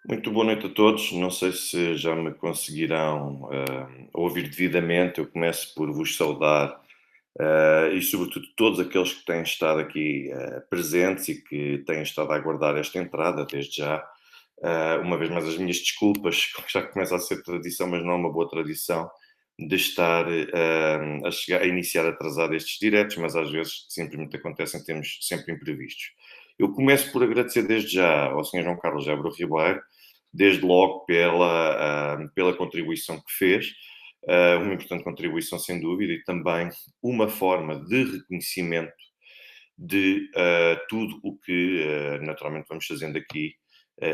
Muito boa noite a todos. Não sei se já me conseguirão ouvir devidamente. Eu começo por vos saudar e, sobretudo, todos aqueles que têm estado aqui presentes e que têm estado a aguardar esta entrada desde já. Uma vez mais, as minhas desculpas, já começa a ser tradição, mas não é uma boa tradição, de estar a iniciar atrasado estes diretos, mas às vezes simplesmente acontecem, temos sempre imprevistos. Eu começo por agradecer desde já ao Sr. João Carlos Gebro Ribeiro, desde logo pela contribuição que fez, uma importante contribuição sem dúvida, e também uma forma de reconhecimento de tudo o que naturalmente vamos fazendo aqui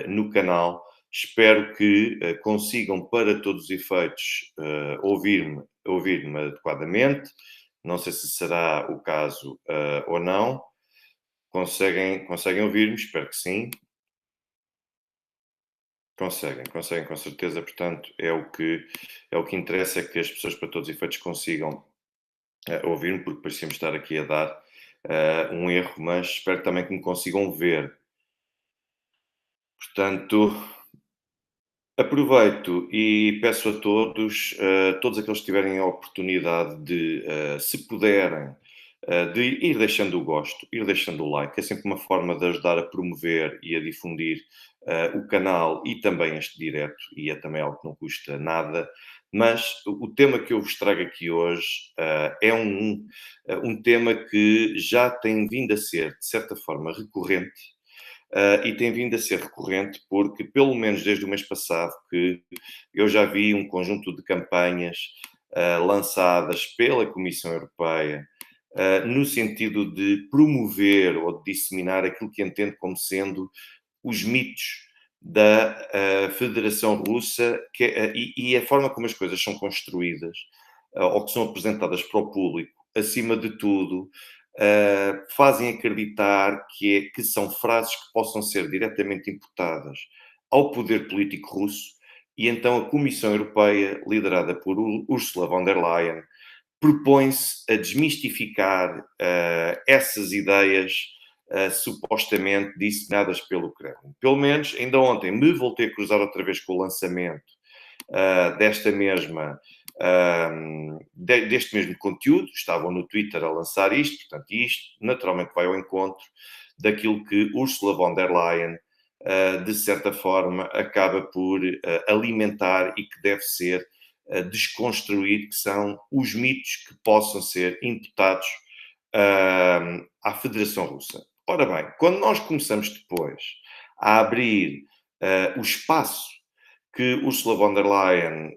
no canal. Espero que consigam, para todos os efeitos, ouvir-me adequadamente. Não sei se será o caso ou não. Conseguem ouvir-me? Espero que sim. Conseguem com certeza. Portanto, é o que interessa, é que as pessoas, para todos os efeitos, consigam ouvir-me, porque parecemos estar aqui a dar um erro, mas espero também que me consigam ver. Portanto, aproveito e peço a todos aqueles que tiverem a oportunidade de, se puderem, de ir deixando o gosto, ir deixando o like. É sempre uma forma de ajudar a promover e a difundir o canal e também este direto, e é também algo que não custa nada. Mas o tema que eu vos trago aqui hoje é um tema que já tem vindo a ser, de certa forma, recorrente. E tem vindo a ser recorrente porque, pelo menos desde o mês passado, que eu já vi um conjunto de campanhas lançadas pela Comissão Europeia no sentido de promover ou de disseminar aquilo que entendo como sendo os mitos da Federação Russa e a forma como as coisas são construídas ou que são apresentadas para o público, acima de tudo, fazem acreditar que são frases que possam ser diretamente imputadas ao poder político russo, e então a Comissão Europeia, liderada por Ursula von der Leyen, propõe-se a desmistificar essas ideias supostamente disseminadas pelo Kremlin. Pelo menos, ainda ontem me voltei a cruzar outra vez com o lançamento deste mesmo conteúdo. Estavam no Twitter a lançar isto, portanto, isto naturalmente vai ao encontro daquilo que Ursula von der Leyen, de certa forma, acaba por alimentar e que deve ser desconstruído, que são os mitos que possam ser imputados à Federação Russa. Ora bem, quando nós começamos depois a abrir o espaço que Ursula von der Leyen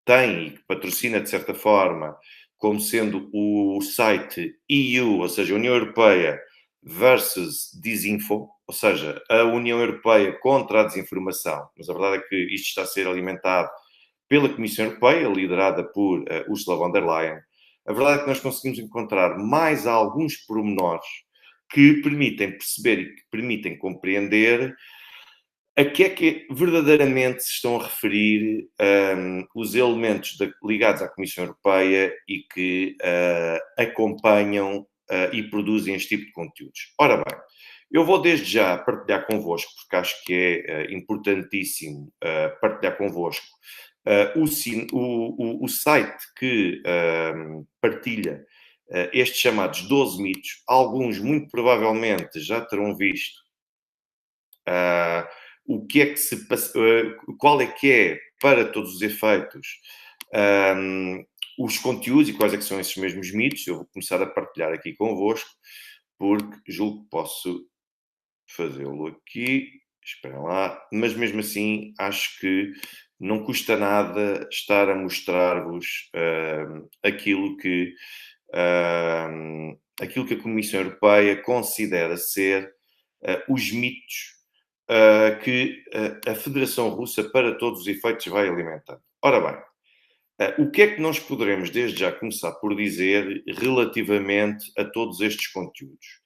tem e que patrocina, de certa forma, como sendo o site EU, ou seja, União Europeia versus Disinfo, ou seja, a União Europeia contra a desinformação, mas a verdade é que isto está a ser alimentado pela Comissão Europeia, liderada por Ursula von der Leyen. A verdade é que nós conseguimos encontrar mais alguns pormenores que permitem perceber e que permitem compreender a que é que verdadeiramente se estão a referir os elementos ligados à Comissão Europeia e que acompanham e produzem este tipo de conteúdos. Ora bem, eu vou desde já partilhar convosco, porque acho que é importantíssimo partilhar convosco o site que partilha estes chamados 12 mitos. Alguns, muito provavelmente, já terão visto o que é que se passa, qual é que é, para todos os efeitos, os conteúdos e quais é que são esses mesmos mitos. Eu vou começar a partilhar aqui convosco, porque julgo que posso fazê-lo aqui. Esperem lá. Mas mesmo assim, acho que não custa nada estar a mostrar-vos aquilo que a Comissão Europeia considera ser os mitos que a Federação Russa, para todos os efeitos, vai alimentando. Ora bem, o que é que nós poderemos desde já começar por dizer relativamente a todos estes conteúdos?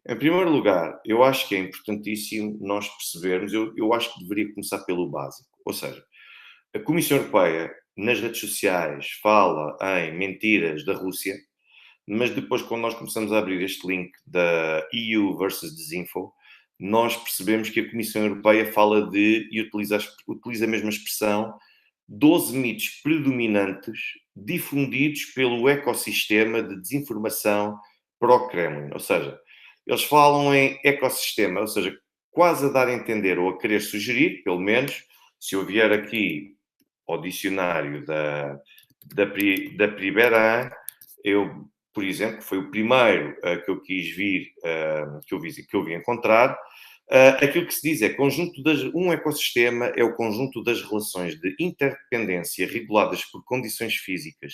Em primeiro lugar, eu acho que é importantíssimo nós percebermos, eu acho que deveria começar pelo básico, ou seja, a Comissão Europeia nas redes sociais fala em mentiras da Rússia, mas depois, quando nós começamos a abrir este link da EU versus Desinfo, nós percebemos que a Comissão Europeia fala de, e utiliza a mesma expressão, 12 mitos predominantes difundidos pelo ecossistema de desinformação pró-Kremlin. Ou seja, eles falam em ecossistema, ou seja, quase a dar a entender ou a querer sugerir, pelo menos, se eu vier aqui ao dicionário da Priberan, eu, por exemplo, foi o primeiro que eu quis vir, que eu vi encontrar, aquilo que se diz é um ecossistema é o conjunto das relações de interdependência reguladas por condições físicas,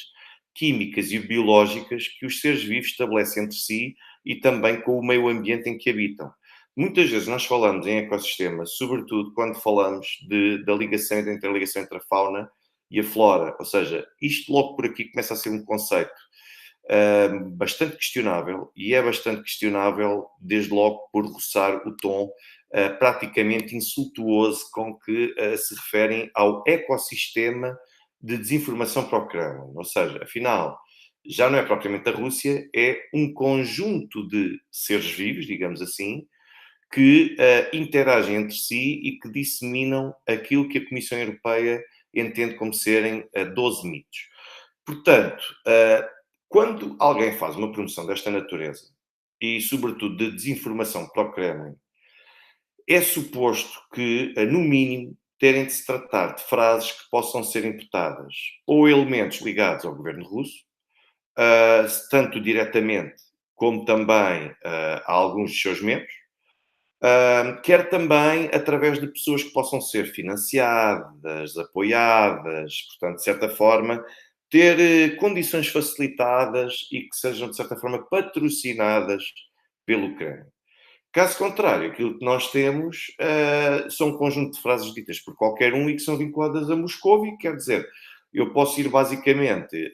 químicas e biológicas que os seres vivos estabelecem entre si e também com o meio ambiente em que habitam. Muitas vezes nós falamos em ecossistema, sobretudo quando falamos da ligação e da interligação entre a fauna e a flora. Ou seja, isto logo por aqui começa a ser um conceito bastante questionável, e é bastante questionável desde logo por roçar o tom praticamente insultuoso com que se referem ao ecossistema de desinformação para o Kremlin. Ou seja, afinal, já não é propriamente a Rússia, é um conjunto de seres vivos, digamos assim, que interagem entre si e que disseminam aquilo que a Comissão Europeia entende como serem 12 mitos. Portanto, quando alguém faz uma promoção desta natureza, e sobretudo de desinformação para o Kremlin, é suposto que, no mínimo, terem de se tratar de frases que possam ser imputadas ou elementos ligados ao governo russo, tanto diretamente como também a alguns dos seus membros, quer também através de pessoas que possam ser financiadas, apoiadas, portanto, de certa forma, ter condições facilitadas e que sejam, de certa forma, patrocinadas pelo Ucrânia. Caso contrário, aquilo que nós temos são um conjunto de frases ditas por qualquer um e que são vinculadas a Moscou, e quer dizer, eu posso ir basicamente,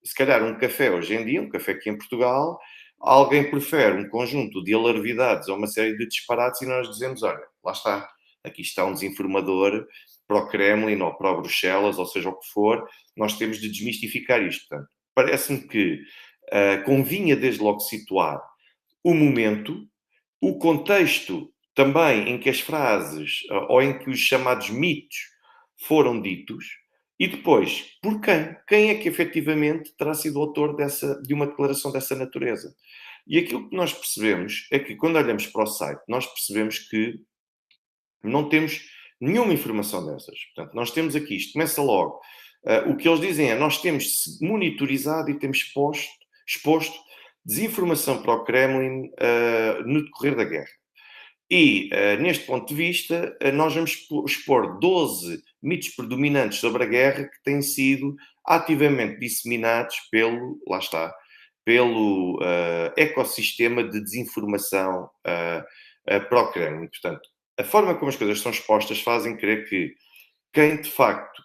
se calhar um café hoje em dia, um café aqui em Portugal, alguém prefere um conjunto de alarvidades ou uma série de disparates e nós dizemos, olha, lá está, aqui está um desinformador para o Kremlin ou para o Bruxelas, ou seja o que for, nós temos de desmistificar isto. Portanto, parece-me que convinha desde logo situar o momento, o contexto também em que as frases ou em que os chamados mitos foram ditos e depois por quem? Quem é que efetivamente terá sido o autor de uma declaração dessa natureza? E aquilo que nós percebemos é que quando olhamos para o site, nós percebemos que não temos nenhuma informação dessas. Portanto, nós temos aqui, isto começa logo. O que eles dizem é, nós temos monitorizado e temos exposto desinformação para o Kremlin no decorrer da guerra. E, neste ponto de vista, nós vamos expor 12 mitos predominantes sobre a guerra que têm sido ativamente disseminados lá está, pelo ecossistema de desinformação para o Kremlin. Portanto, a forma como as coisas são expostas fazem crer que quem, de facto,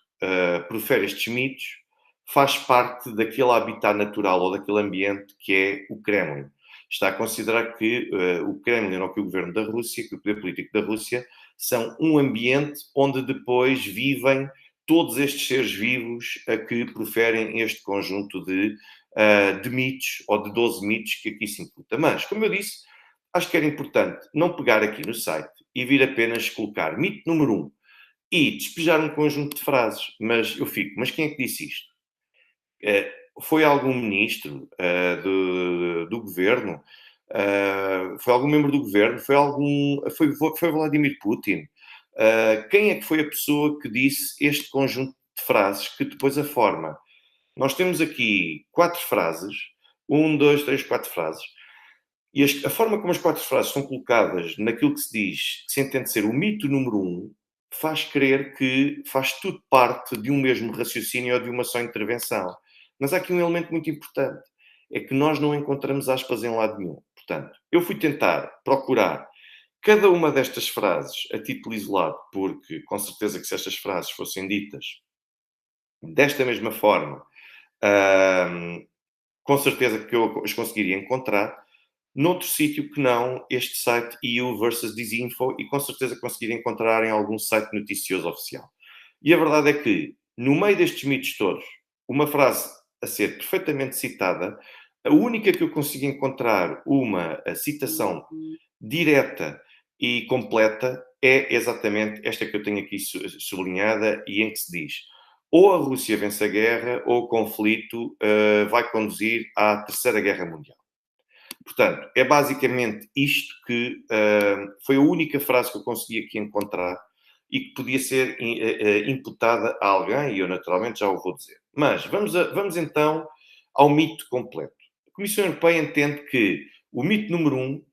profere estes mitos faz parte daquele habitat natural ou daquele ambiente que é o Kremlin. Está a considerar que o Kremlin ou que o governo da Rússia, que o poder político da Rússia, são um ambiente onde depois vivem todos estes seres vivos a que proferem este conjunto de mitos, ou de 12 mitos que aqui se imputa. Mas, como eu disse, acho que era importante não pegar aqui no site e vir apenas colocar mito número 1 e despejar um conjunto de frases. Mas eu fico, mas quem é que disse isto? Foi algum ministro do governo? Foi algum membro do governo? Foi Vladimir Putin? Quem é que foi a pessoa que disse este conjunto de frases que depois a forma? Nós temos aqui 4 frases, 1, 2, 3, 4 frases, e a forma como as 4 frases são colocadas naquilo que se diz, que se entende ser o mito número 1, faz crer que faz tudo parte de um mesmo raciocínio ou de uma só intervenção. Mas há aqui um elemento muito importante, é que nós não encontramos aspas em lado nenhum. Portanto, eu fui tentar procurar cada uma destas frases a título isolado, porque com certeza que se estas frases fossem ditas desta mesma forma, com certeza que eu as conseguiria encontrar noutro sítio que não este site EU versus Disinfo, e com certeza conseguiria encontrar em algum site noticioso oficial. E a verdade é que, no meio destes mitos todos, uma frase a ser perfeitamente citada, a única que eu consigo encontrar uma citação direta e completa é exatamente esta que eu tenho aqui sublinhada e em que se diz: ou a Rússia vence a guerra ou o conflito vai conduzir à Terceira Guerra Mundial. Portanto, é basicamente isto que foi a única frase que eu consegui aqui encontrar e que podia ser imputada a alguém, e eu naturalmente já o vou dizer. Mas vamos então ao mito completo. A Comissão Europeia entende que o mito número 1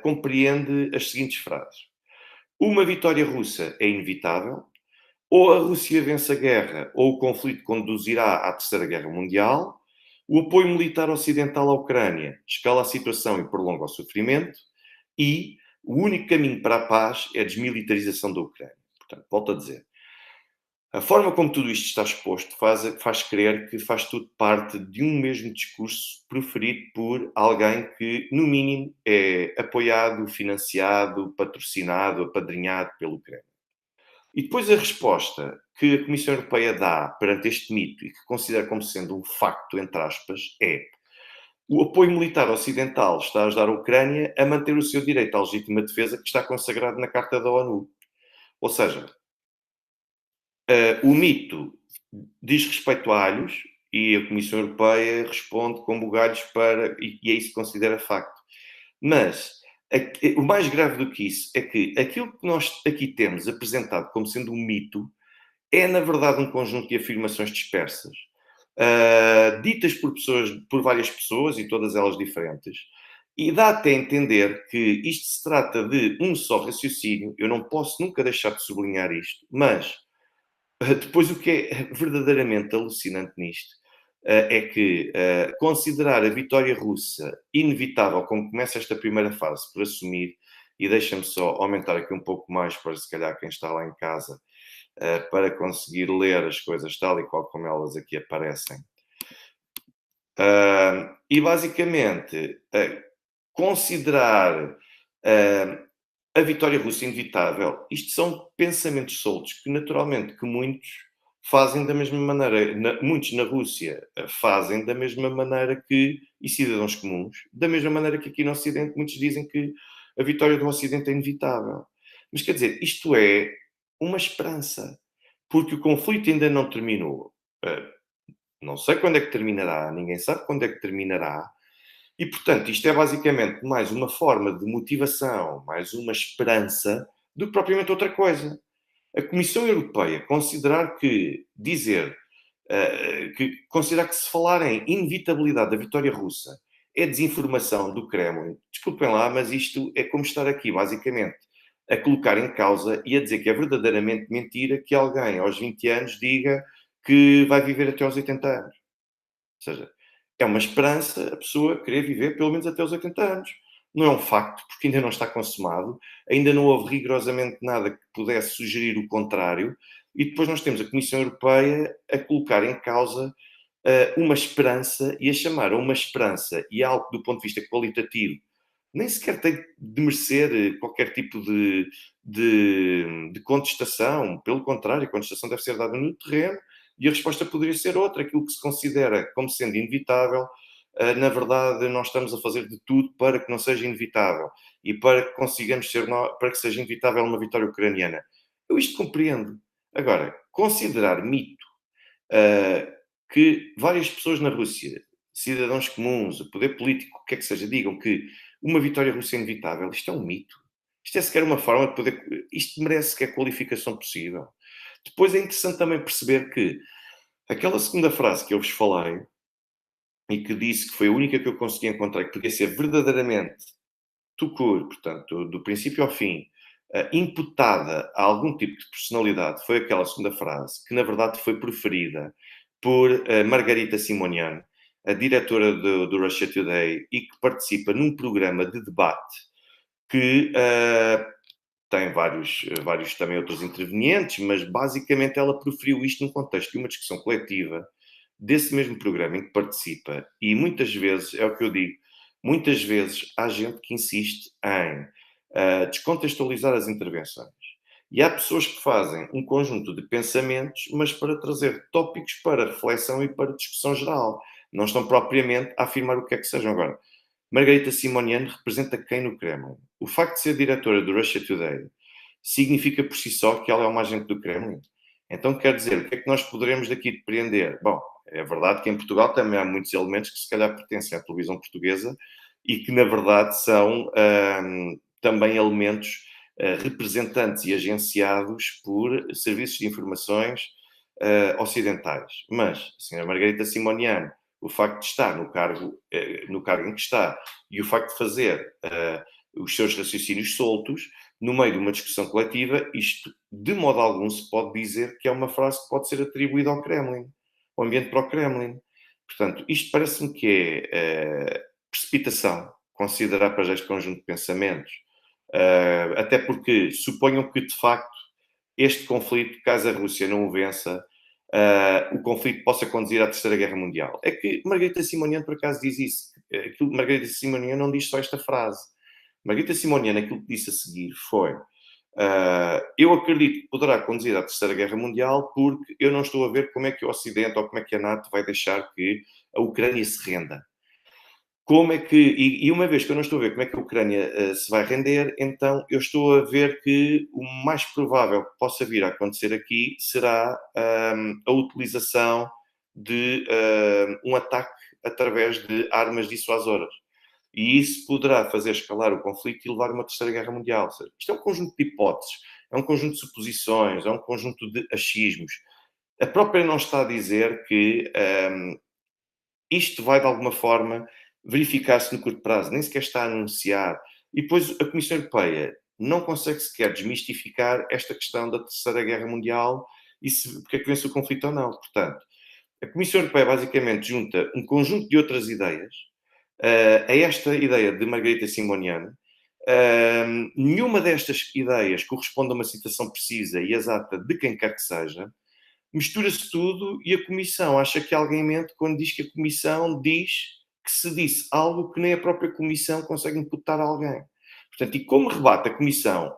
compreende as seguintes frases: uma vitória russa é inevitável, ou a Rússia vence a guerra, ou o conflito conduzirá à Terceira Guerra Mundial, o apoio militar ocidental à Ucrânia escala a situação e prolonga o sofrimento, e o único caminho para a paz é a desmilitarização da Ucrânia. Portanto, volto a dizer, a forma como tudo isto está exposto faz crer que faz tudo parte de um mesmo discurso proferido por alguém que, no mínimo, é apoiado, financiado, patrocinado, apadrinhado pela Ucrânia. E depois a resposta que a Comissão Europeia dá perante este mito e que considera como sendo um facto, entre aspas, é: o apoio militar ocidental está a ajudar a Ucrânia a manter o seu direito à legítima defesa que está consagrado na Carta da ONU. Ou seja, o mito diz respeito a alhos e a Comissão Europeia responde com bugalhos e é isso que considera facto. Mas o mais grave do que isso é que aquilo que nós aqui temos apresentado como sendo um mito é, na verdade, um conjunto de afirmações dispersas, ditas por várias pessoas e todas elas diferentes, e dá até a entender que isto se trata de um só raciocínio. Eu não posso nunca deixar de sublinhar isto, mas depois o que é verdadeiramente alucinante nisto é que considerar a vitória russa inevitável, como começa esta primeira fase por assumir, e deixa-me só aumentar aqui um pouco mais para se calhar quem está lá em casa, para conseguir ler as coisas tal e qual como elas aqui aparecem. E basicamente, considerar a vitória russa inevitável, isto são pensamentos soltos que naturalmente que muitos fazem da mesma maneira, muitos na Rússia fazem da mesma maneira que, e cidadãos comuns, da mesma maneira que aqui no Ocidente muitos dizem que a vitória do Ocidente é inevitável. Mas quer dizer, isto é uma esperança, porque o conflito ainda não terminou. Não sei quando é que terminará, ninguém sabe quando é que terminará, e portanto isto é basicamente mais uma forma de motivação, mais uma esperança, do que propriamente outra coisa. A Comissão Europeia considerar que se falar em inevitabilidade da vitória russa é desinformação do Kremlin, desculpem lá, mas isto é como estar aqui, basicamente, a colocar em causa e a dizer que é verdadeiramente mentira que alguém aos 20 anos diga que vai viver até aos 80 anos. Ou seja, é uma esperança a pessoa querer viver pelo menos até aos 80 anos. Não é um facto, porque ainda não está consumado, ainda não houve rigorosamente nada que pudesse sugerir o contrário, e depois nós temos a Comissão Europeia a colocar em causa uma esperança e a chamar a uma esperança e algo do ponto de vista qualitativo nem sequer tem de merecer qualquer tipo de contestação. Pelo contrário, a contestação deve ser dada no terreno e a resposta poderia ser outra. Aquilo que se considera como sendo inevitável, na verdade, nós estamos a fazer de tudo para que não seja inevitável e para que consigamos para que seja inevitável uma vitória ucraniana. Eu isto compreendo. Agora, considerar mito que várias pessoas na Rússia, cidadãos comuns, o poder político, o que é que seja, digam que uma vitória russa é inevitável, isto é um mito. Isto é sequer uma forma de poder. Isto merece sequer qualificação possível. Depois é interessante também perceber que aquela segunda frase que eu vos falei e que disse que foi a única que eu consegui encontrar que podia ser verdadeiramente tucur, portanto, do princípio ao fim, imputada a algum tipo de personalidade, foi aquela segunda frase, que na verdade foi preferida por Margarita Simonian, a diretora do Russia Today, e que participa num programa de debate que tem vários também outros intervenientes, mas basicamente ela proferiu isto num contexto de uma discussão coletiva desse mesmo programa em que participa, e muitas vezes, é o que eu digo, muitas vezes há gente que insiste em descontextualizar as intervenções. E há pessoas que fazem um conjunto de pensamentos, mas para trazer tópicos para reflexão e para discussão geral. Não estão propriamente a afirmar o que é que sejam. Agora, Margarita Simonian representa quem no Kremlin? O facto de ser diretora do Russia Today significa por si só que ela é uma agente do Kremlin? Então quer dizer, o que é que nós poderemos daqui depreender? Bom, é verdade que em Portugal também há muitos elementos que se calhar pertencem à televisão portuguesa e que na verdade são também elementos representantes e agenciados por serviços de informações ocidentais. Mas a senhora Margarita Simonian, o facto de estar no cargo em que está e o facto de fazer os seus raciocínios soltos, no meio de uma discussão coletiva, isto, de modo algum, se pode dizer que é uma frase que pode ser atribuída ao Kremlin, ao ambiente para o Kremlin. Portanto, isto parece-me que é precipitação, considerar para já este conjunto de pensamentos, até porque suponham que, de facto, este conflito, caso a Rússia não o vença, o conflito possa conduzir à Terceira Guerra Mundial. É que Margarita Simonian, por acaso, diz isso. Margarita Simonian não diz só esta frase. Margarita Simonian, aquilo que disse a seguir foi: eu acredito que poderá conduzir à Terceira Guerra Mundial porque eu não estou a ver como é que o Ocidente ou como é que a NATO vai deixar que a Ucrânia se renda. Como é que, e uma vez que eu não estou a ver como é que a Ucrânia se vai render, então eu estou a ver que o mais provável que possa vir a acontecer aqui será a utilização de um ataque através de armas dissuasoras. E isso poderá fazer escalar o conflito e levar a uma terceira guerra mundial. Ou seja, isto é um conjunto de hipóteses, é um conjunto de suposições, é um conjunto de achismos. A própria não está a dizer que isto vai, de alguma forma, verificar-se no curto prazo, nem sequer está a anunciar. E depois a Comissão Europeia não consegue sequer desmistificar esta questão da Terceira Guerra Mundial e se porque é que vence o conflito ou não. Portanto, a Comissão Europeia basicamente junta um conjunto de outras ideias a esta ideia de Margarita Simonian. Nenhuma destas ideias corresponde a uma citação precisa e exata de quem quer que seja. Mistura-se tudo e a Comissão acha que alguém mente quando diz que a Comissão diz que se disse algo que nem a própria Comissão consegue imputar a alguém. Portanto, e como rebate a Comissão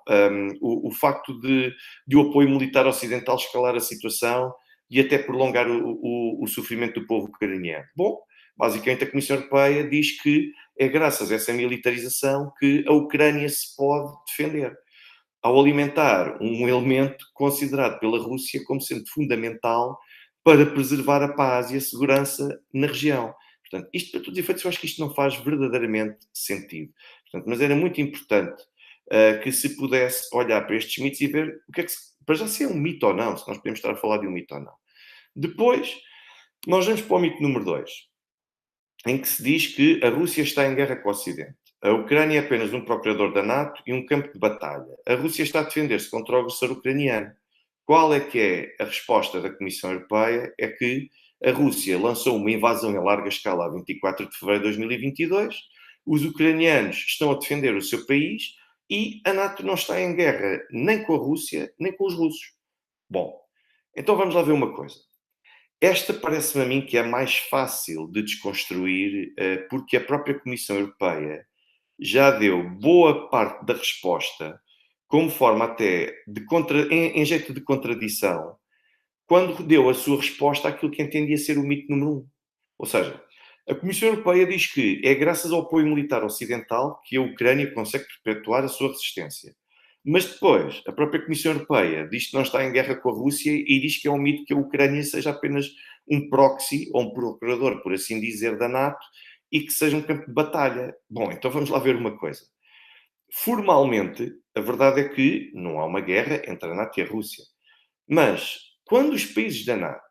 o facto de o apoio militar ocidental escalar a situação e até prolongar o sofrimento do povo ucraniano? Bom, basicamente a Comissão Europeia diz que é graças a essa militarização que a Ucrânia se pode defender, ao alimentar um elemento considerado pela Rússia como sendo fundamental para preservar a paz e a segurança na região. Portanto, isto, para todos os efeitos, eu acho que isto não faz verdadeiramente sentido. Portanto, mas era muito importante que se pudesse olhar para estes mitos e ver o que é que para já se é um mito ou não, se nós podemos estar a falar de um mito ou não. Depois, nós vamos para o mito número 2, em que se diz que a Rússia está em guerra com o Ocidente. A Ucrânia é apenas um procurador da NATO e um campo de batalha. A Rússia está a defender-se contra o agressor ucraniano. Qual é que é a resposta da Comissão Europeia? É que a Rússia lançou uma invasão em larga escala a 24 de fevereiro de 2022, os ucranianos estão a defender o seu país e a NATO não está em guerra nem com a Rússia, nem com os russos. Bom, então vamos lá ver uma coisa. Esta parece-me a mim que é mais fácil de desconstruir, porque a própria Comissão Europeia já deu boa parte da resposta, como forma até em jeito de contradição, quando deu a sua resposta àquilo que entendia ser o mito número 1. Ou seja, a Comissão Europeia diz que é graças ao apoio militar ocidental que a Ucrânia consegue perpetuar a sua resistência. Mas depois, a própria Comissão Europeia diz que não está em guerra com a Rússia e diz que é um mito que a Ucrânia seja apenas um proxy, ou um procurador, por assim dizer, da NATO, e que seja um campo de batalha. Bom, então vamos lá ver uma coisa. Formalmente, a verdade é que não há uma guerra entre a NATO e a Rússia. Mas, quando os países da NATO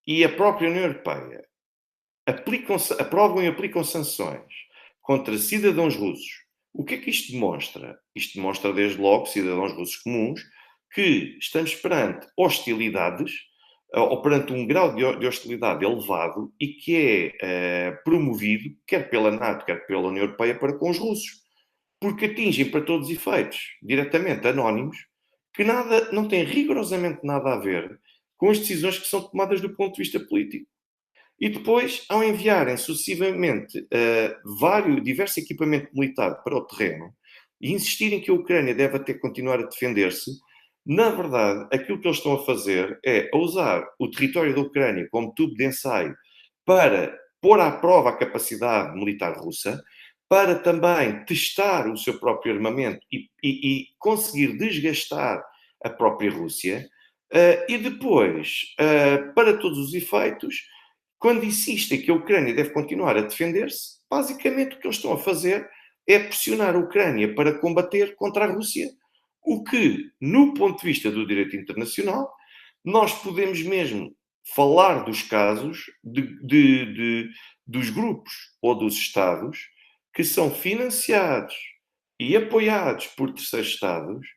e a própria União Europeia aprovam e aplicam sanções contra cidadãos russos, o que é que isto demonstra? Isto demonstra, desde logo, cidadãos russos comuns, que estamos perante hostilidades, ou perante um grau de hostilidade elevado e que é promovido, quer pela NATO, quer pela União Europeia, para com os russos. Porque atingem, para todos os efeitos, diretamente anónimos, que não têm rigorosamente nada a ver com as decisões que são tomadas do ponto de vista político. E depois, ao enviarem sucessivamente diverso equipamento militar para o terreno e insistirem que a Ucrânia deve até continuar a defender-se, na verdade, aquilo que eles estão a fazer é usar o território da Ucrânia como tubo de ensaio para pôr à prova a capacidade militar russa, para também testar o seu próprio armamento e conseguir desgastar a própria Rússia, e depois, para todos os efeitos, quando insistem que a Ucrânia deve continuar a defender-se, basicamente o que eles estão a fazer é pressionar a Ucrânia para combater contra a Rússia. O que, no ponto de vista do direito internacional, nós podemos mesmo falar dos casos dos grupos ou dos Estados que são financiados e apoiados por terceiros Estados,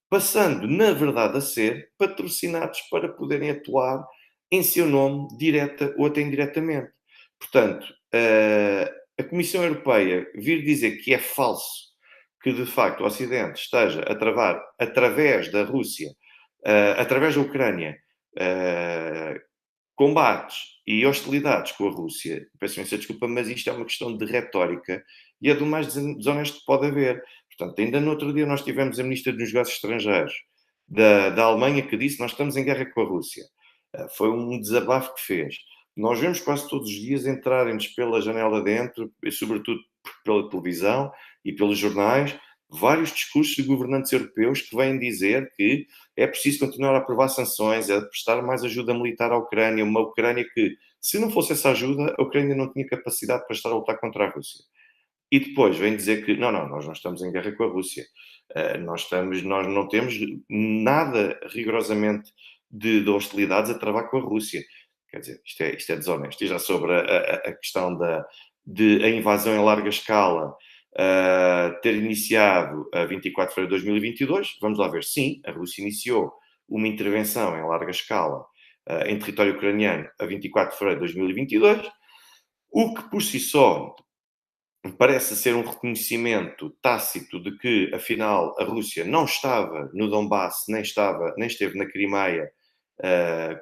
passando, na verdade, a ser patrocinados para poderem atuar em seu nome, direta ou até indiretamente. Portanto, a Comissão Europeia vir dizer que é falso que, de facto, o Ocidente esteja a travar, através da Rússia, através da Ucrânia, combates e hostilidades com a Rússia, peço imensa desculpa, mas isto é uma questão de retórica e é do mais desonesto que pode haver. Portanto, ainda no outro dia nós tivemos a Ministra dos Negócios Estrangeiros da Alemanha que disse que nós estamos em guerra com a Rússia. Foi um desabafo que fez. Nós vemos quase todos os dias entrarem-nos pela janela dentro, e sobretudo pela televisão e pelos jornais, vários discursos de governantes europeus que vêm dizer que é preciso continuar a aprovar sanções, é prestar mais ajuda militar à Ucrânia, uma Ucrânia que, se não fosse essa ajuda, a Ucrânia não tinha capacidade para estar a lutar contra a Rússia. E depois vem dizer que, não, nós não estamos em guerra com a Rússia. Nós não temos nada rigorosamente de hostilidades a travar com a Rússia. Quer dizer, isto é desonesto. E já sobre a questão de a invasão em larga escala ter iniciado a 24 de fevereiro de 2022, vamos lá ver. Sim, a Rússia iniciou uma intervenção em larga escala em território ucraniano a 24 de fevereiro de 2022, o que por si só parece ser um reconhecimento tácito de que, afinal, a Rússia não estava no Donbass, nem esteve na Crimeia,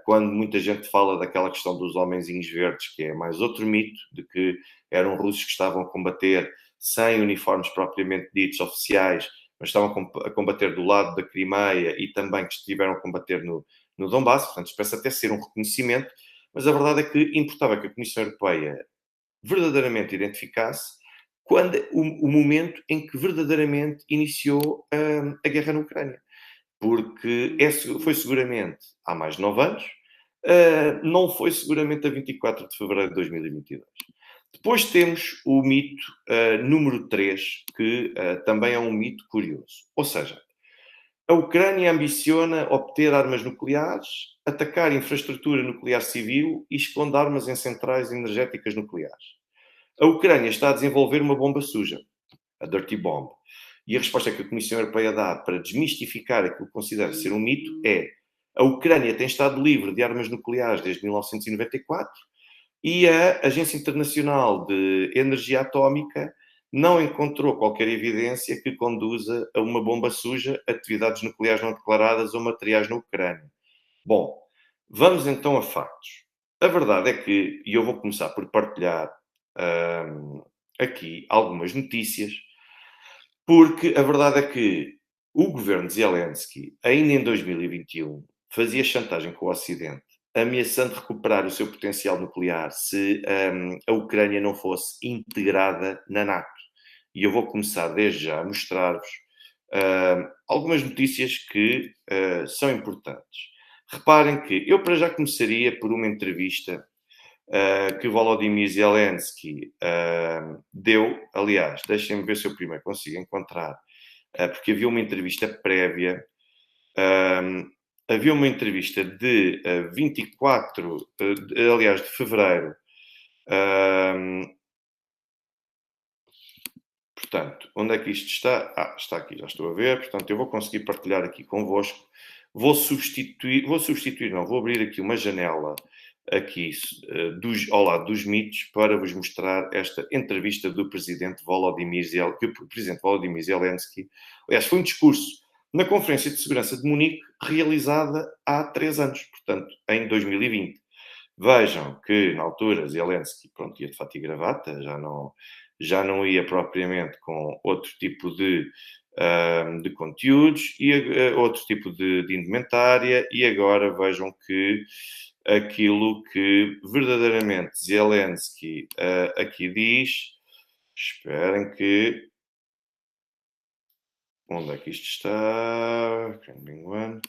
quando muita gente fala daquela questão dos homenzinhos verdes, que é mais outro mito, de que eram russos que estavam a combater sem uniformes propriamente ditos oficiais, mas estavam a combater do lado da Crimeia e também que estiveram a combater no Donbass. Portanto, isto parece até ser um reconhecimento, mas a verdade é que importava que a Comissão Europeia verdadeiramente identificasse quando o momento em que verdadeiramente iniciou a guerra na Ucrânia. Porque foi seguramente há mais de 9 anos, não foi seguramente a 24 de fevereiro de 2022. Depois temos o mito número 3, que também é um mito curioso. Ou seja, a Ucrânia ambiciona obter armas nucleares, atacar infraestrutura nuclear civil e esconde armas em centrais energéticas nucleares. A Ucrânia está a desenvolver uma bomba suja, a Dirty Bomb. E a resposta que a Comissão Europeia dá para desmistificar aquilo que considera ser um mito é: a Ucrânia tem estado livre de armas nucleares desde 1994 e a Agência Internacional de Energia Atómica não encontrou qualquer evidência que conduza a uma bomba suja, atividades nucleares não declaradas ou materiais na Ucrânia. Bom, vamos então a factos. A verdade é que, e eu vou começar por partilhar aqui algumas notícias, porque a verdade é que o governo de Zelensky, ainda em 2021, fazia chantagem com o Ocidente, ameaçando recuperar o seu potencial nuclear se a Ucrânia não fosse integrada na NATO. E eu vou começar desde já a mostrar-vos algumas notícias que são importantes. Reparem que eu para já começaria por uma entrevista que Volodymyr Zelensky deu. Aliás, deixem-me ver se eu primeiro consigo encontrar, porque havia uma entrevista prévia. Havia uma entrevista de 24, aliás, de fevereiro. Portanto, onde é que isto está? Está aqui, já estou a ver. Portanto, eu vou conseguir partilhar aqui convosco. Vou abrir aqui uma janela aqui ao lado dos mitos para vos mostrar esta entrevista do presidente Volodymyr Zelensky. Aliás, foi um discurso na Conferência de Segurança de Munique realizada há 3 anos, portanto, em 2020. Vejam que, na altura, Zelensky, pronto, ia de fato e gravata, já não ia propriamente com outro tipo de conteúdos e outro tipo de indumentária, e agora vejam que aquilo que verdadeiramente Zelensky aqui diz. Esperem que. Onde é que isto está? Kremlin.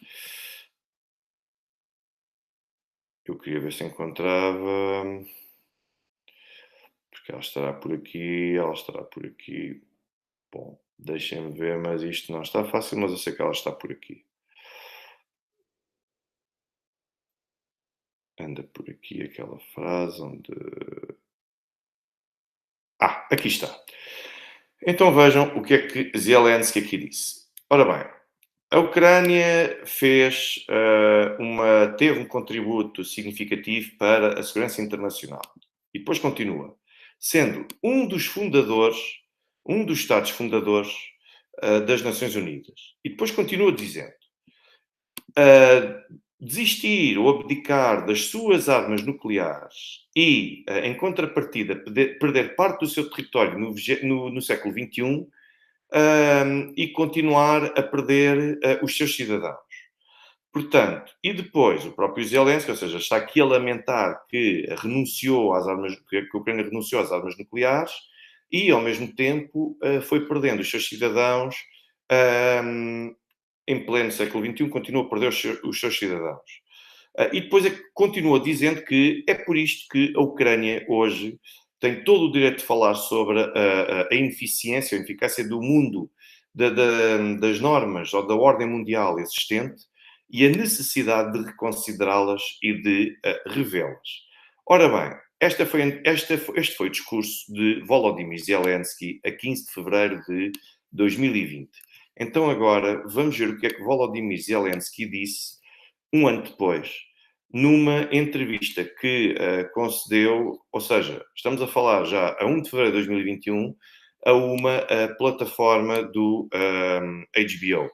Eu queria ver se encontrava. Porque ela estará por aqui, ela estará por aqui. Bom, deixem-me ver, mas isto não está fácil, mas eu sei que ela está por aqui. Anda por aqui aquela frase onde. Ah, aqui está. Então vejam o que é que Zelensky aqui disse. Ora bem, a Ucrânia teve um contributo significativo para a segurança internacional. E depois continua. Sendo um dos Estados fundadores das Nações Unidas. E depois continua dizendo. Desistir ou abdicar das suas armas nucleares e, em contrapartida, perder parte do seu território no século XXI, e continuar a perder os seus cidadãos. Portanto, e depois o próprio Zelensky, ou seja, está aqui a lamentar que que a Ucrânia renunciou às armas nucleares e, ao mesmo tempo, foi perdendo os seus cidadãos em pleno século XXI, continua a perder os seus cidadãos. E depois continua dizendo que é por isto que a Ucrânia hoje tem todo o direito de falar sobre a ineficiência, a eficácia do mundo, das normas ou da ordem mundial existente e a necessidade de reconsiderá-las e de revê-las. Ora bem, este foi o discurso de Volodymyr Zelensky a 15 de fevereiro de 2020. Então agora vamos ver o que é que Volodymyr Zelensky disse um ano depois, numa entrevista que concedeu, ou seja, estamos a falar já a 1 de fevereiro de 2021, a uma plataforma do HBO.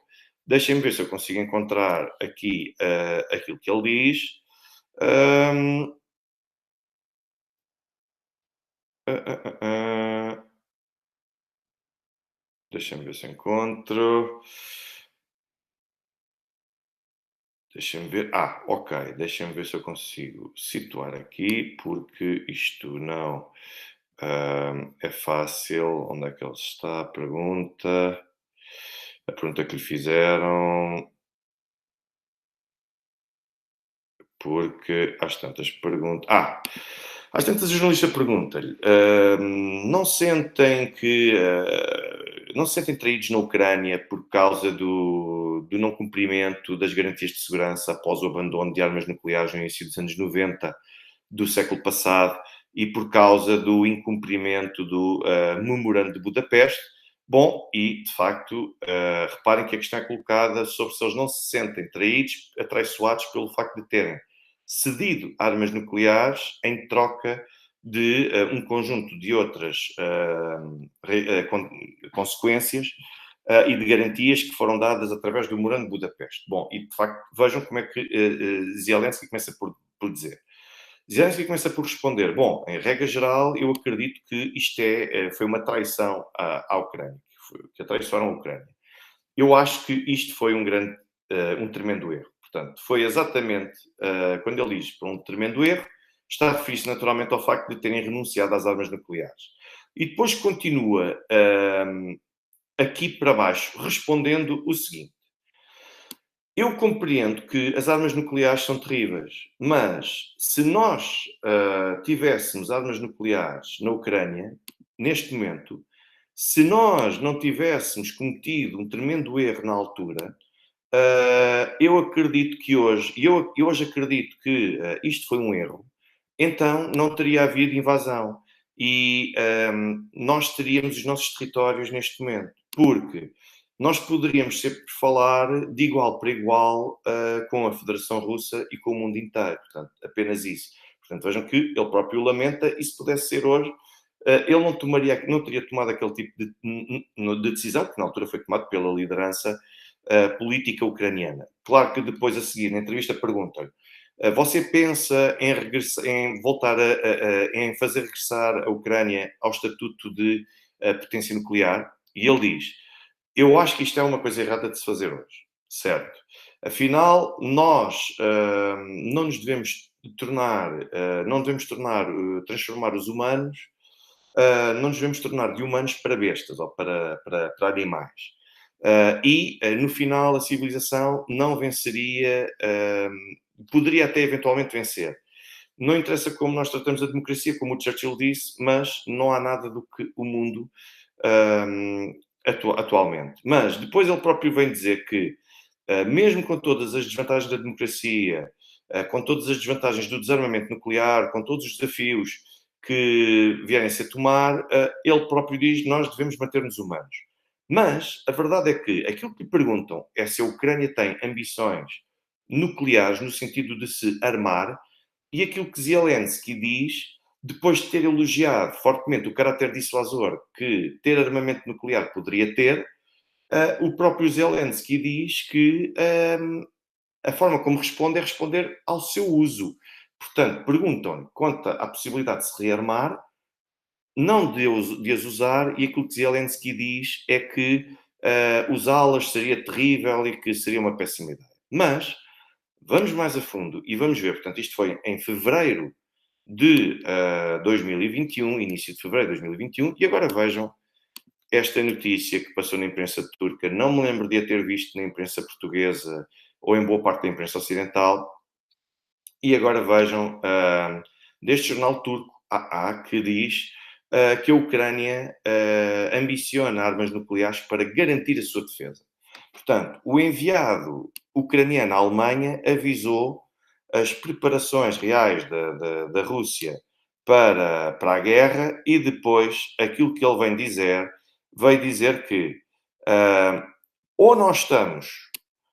Deixem-me ver se eu consigo encontrar aqui aquilo que ele diz. Um, Deixem-me ver se encontro. Deixem-me ver. Ah, ok. Deixem-me ver se eu consigo situar aqui, porque isto não é fácil. Onde é que ele está? A pergunta que lhe fizeram, porque às tantas perguntas. Às tantas a jornalista pergunta-lhe: não se sentem traídos na Ucrânia por causa do não cumprimento das garantias de segurança após o abandono de armas nucleares no início dos anos 90 do século passado e por causa do incumprimento do Memorando de Budapeste? Bom, e de facto, reparem que a questão é colocada sobre se eles não se sentem traídos, atraiçoados pelo facto de terem cedido armas nucleares em troca de um conjunto de outras consequências e de garantias que foram dadas através do Memorando de Budapeste. Bom, e de facto, vejam como é que Zelensky começa por dizer. Zelensky começa por responder: bom, em regra geral, eu acredito que isto foi uma traição à Ucrânia, que atraiçoaram a Ucrânia. Eu acho que isto foi um tremendo erro. Portanto, foi exatamente quando ele diz para um tremendo erro, está a referir-se naturalmente ao facto de terem renunciado às armas nucleares. E depois continua aqui para baixo, respondendo o seguinte: eu compreendo que as armas nucleares são terríveis, mas se nós tivéssemos armas nucleares na Ucrânia, neste momento, se nós não tivéssemos cometido um tremendo erro na altura, eu acredito que hoje, eu hoje acredito que isto foi um erro, então não teria havido invasão e nós teríamos os nossos territórios neste momento, porque nós poderíamos sempre falar de igual para igual com a Federação Russa e com o mundo inteiro, portanto, apenas isso. Portanto, vejam que ele próprio lamenta, e se pudesse ser hoje, ele não teria tomado aquele tipo de decisão, que na altura foi tomado pela liderança política ucraniana. Claro que depois, a seguir, na entrevista, perguntam-lhe: você pensa em em fazer regressar a Ucrânia ao estatuto de potência nuclear? E ele diz: eu acho que isto é uma coisa errada de se fazer hoje, certo? Afinal, nós não nos devemos não devemos transformar os humanos, não nos devemos tornar de humanos para bestas ou para animais. No final, a civilização não venceria, poderia até eventualmente vencer. Não interessa como nós tratamos a democracia, como o Churchill disse, mas não há nada do que o mundo hum, atualmente. Mas depois ele próprio vem dizer que, mesmo com todas as desvantagens da democracia, com todas as desvantagens do desarmamento nuclear, com todos os desafios que vierem a ser tomar, ele próprio diz que nós devemos manter-nos humanos. Mas a verdade é que aquilo que lhe perguntam é se a Ucrânia tem ambições nucleares no sentido de se armar, e aquilo que Zelensky diz, depois de ter elogiado fortemente o caráter dissuasor que ter armamento nuclear poderia ter, o próprio Zelensky diz que a forma como responde é responder ao seu uso. Portanto, perguntam-lhe quanto à possibilidade de se rearmar, não de as usar, e aquilo que Zelensky diz é que usá-las seria terrível e que seria uma péssima ideia. Mas vamos mais a fundo e vamos ver, portanto, isto foi em fevereiro de 2021, início de fevereiro de 2021, e agora vejam esta notícia que passou na imprensa turca, não me lembro de a ter visto na imprensa portuguesa ou em boa parte da imprensa ocidental, e agora vejam deste jornal turco, AA, que diz que a Ucrânia ambiciona armas nucleares para garantir a sua defesa. Portanto, o enviado ucraniano à Alemanha avisou as preparações reais da Rússia para a guerra e depois aquilo que ele vem dizer, veio dizer que ah, ou nós estamos,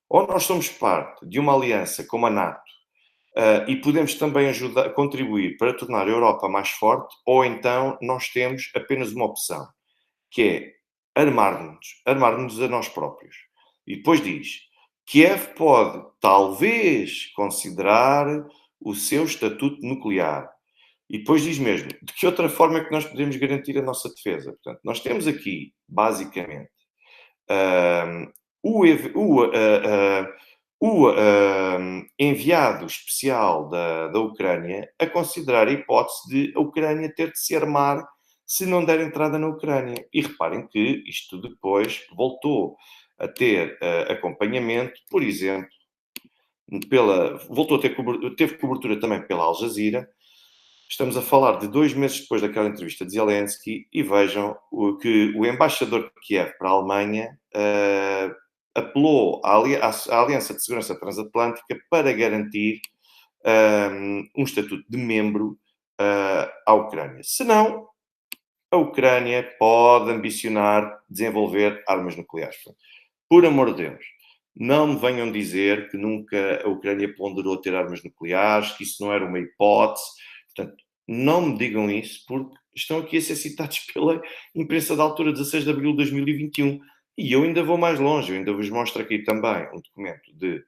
ou nós somos parte de uma aliança como a NATO, e podemos também ajudar, contribuir para tornar a Europa mais forte, ou então nós temos apenas uma opção, que é armar-nos a nós próprios. E depois diz, Kiev pode talvez considerar o seu estatuto nuclear. E depois diz mesmo, de que outra forma é que nós podemos garantir a nossa defesa? Portanto, nós temos aqui, basicamente, um, o enviado especial da Ucrânia a considerar a hipótese de a Ucrânia ter de se armar se não der entrada na Ucrânia. E reparem que isto depois voltou a ter acompanhamento, por exemplo, voltou a ter teve cobertura também pela Al Jazeera. Estamos a falar de 2 meses depois daquela entrevista de Zelensky e vejam que o embaixador de Kiev para a Alemanha apelou à Aliança de Segurança Transatlântica para garantir um estatuto de membro à Ucrânia. Senão, a Ucrânia pode ambicionar desenvolver armas nucleares. Por amor de Deus, não me venham dizer que nunca a Ucrânia ponderou ter armas nucleares, que isso não era uma hipótese. Portanto, não me digam isso, porque estão aqui a ser citados pela imprensa da altura, 16 de abril de 2021. E eu ainda vou mais longe, eu ainda vos mostro aqui também um documento de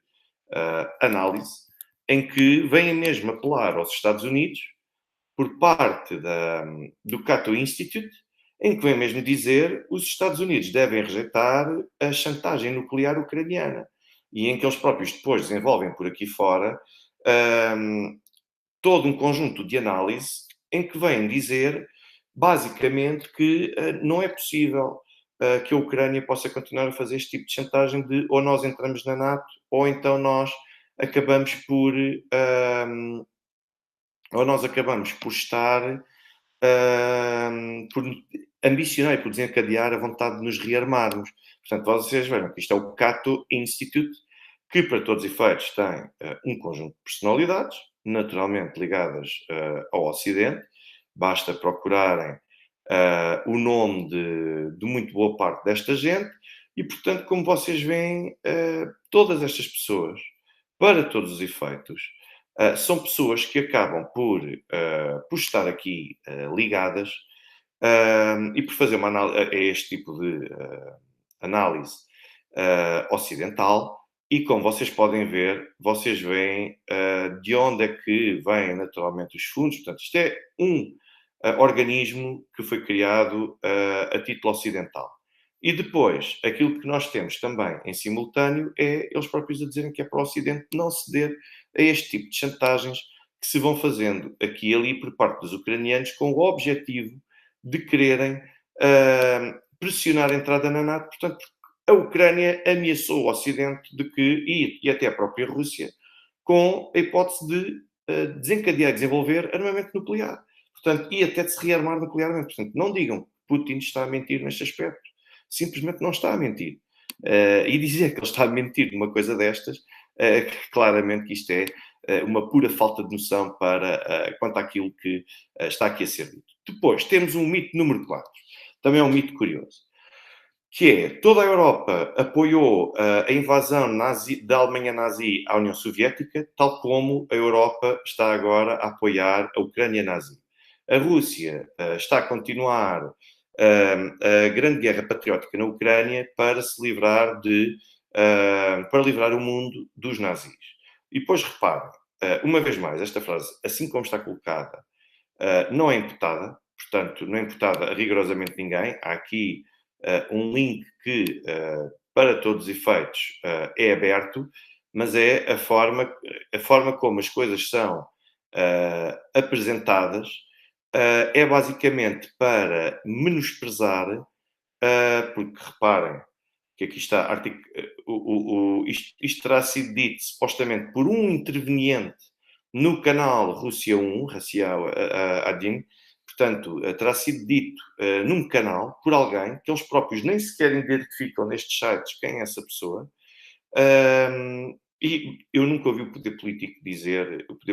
análise, em que vêm mesmo apelar aos Estados Unidos, por parte do Cato Institute, em que vem mesmo dizer que os Estados Unidos devem rejeitar a chantagem nuclear ucraniana. E em que eles próprios depois desenvolvem por aqui fora todo um conjunto de análise em que vêm dizer, basicamente, que não é possível que a Ucrânia possa continuar a fazer este tipo de chantagem de ou nós entramos na NATO ou então nós acabamos por estar por ambicionar e por desencadear a vontade de nos rearmarmos. Portanto, vocês vejam que isto é o Cato Institute, que para todos os efeitos tem um conjunto de personalidades, naturalmente ligadas ao Ocidente. Basta procurarem o nome de muito boa parte desta gente e, portanto, como vocês veem, todas estas pessoas, para todos os efeitos, são pessoas que acabam por estar aqui ligadas e por fazer uma análise a este tipo de análise ocidental. E como vocês podem ver, vocês veem de onde é que vêm naturalmente os fundos. Portanto, isto é um organismo que foi criado a título ocidental. E depois, aquilo que nós temos também em simultâneo é eles próprios a dizerem que é para o Ocidente não ceder a este tipo de chantagens que se vão fazendo aqui e ali por parte dos ucranianos com o objetivo de quererem pressionar a entrada na NATO. Portanto, a Ucrânia ameaçou o Ocidente de que, e até a própria Rússia, com a hipótese de desencadear e desenvolver armamento nuclear. Portanto, e até de se rearmar nuclearmente. Portanto, não digam que Putin está a mentir neste aspecto. Simplesmente não está a mentir. E dizer que ele está a mentir numa coisa destas, claramente que isto é uma pura falta de noção quanto àquilo que está aqui a ser dito. Depois, temos um mito número 4. Também é um mito curioso. Que é, toda a Europa apoiou a invasão da Alemanha nazi à União Soviética, tal como a Europa está agora a apoiar a Ucrânia nazi. A Rússia está a continuar a grande guerra patriótica na Ucrânia para se livrar para livrar o mundo dos nazis. E depois reparem, uma vez mais, esta frase, assim como está colocada, não é imputada, portanto, não é imputada a rigorosamente ninguém. Há aqui um link que, para todos os efeitos, é aberto, mas é a forma como as coisas são apresentadas, é basicamente para menosprezar, porque reparem que aqui está, isto terá sido dito supostamente por um interveniente no canal Rússia 1, Russia 1, portanto, terá sido dito num canal por alguém que eles próprios nem sequer identificam nestes sites quem é essa pessoa. E eu nunca ouvi o poder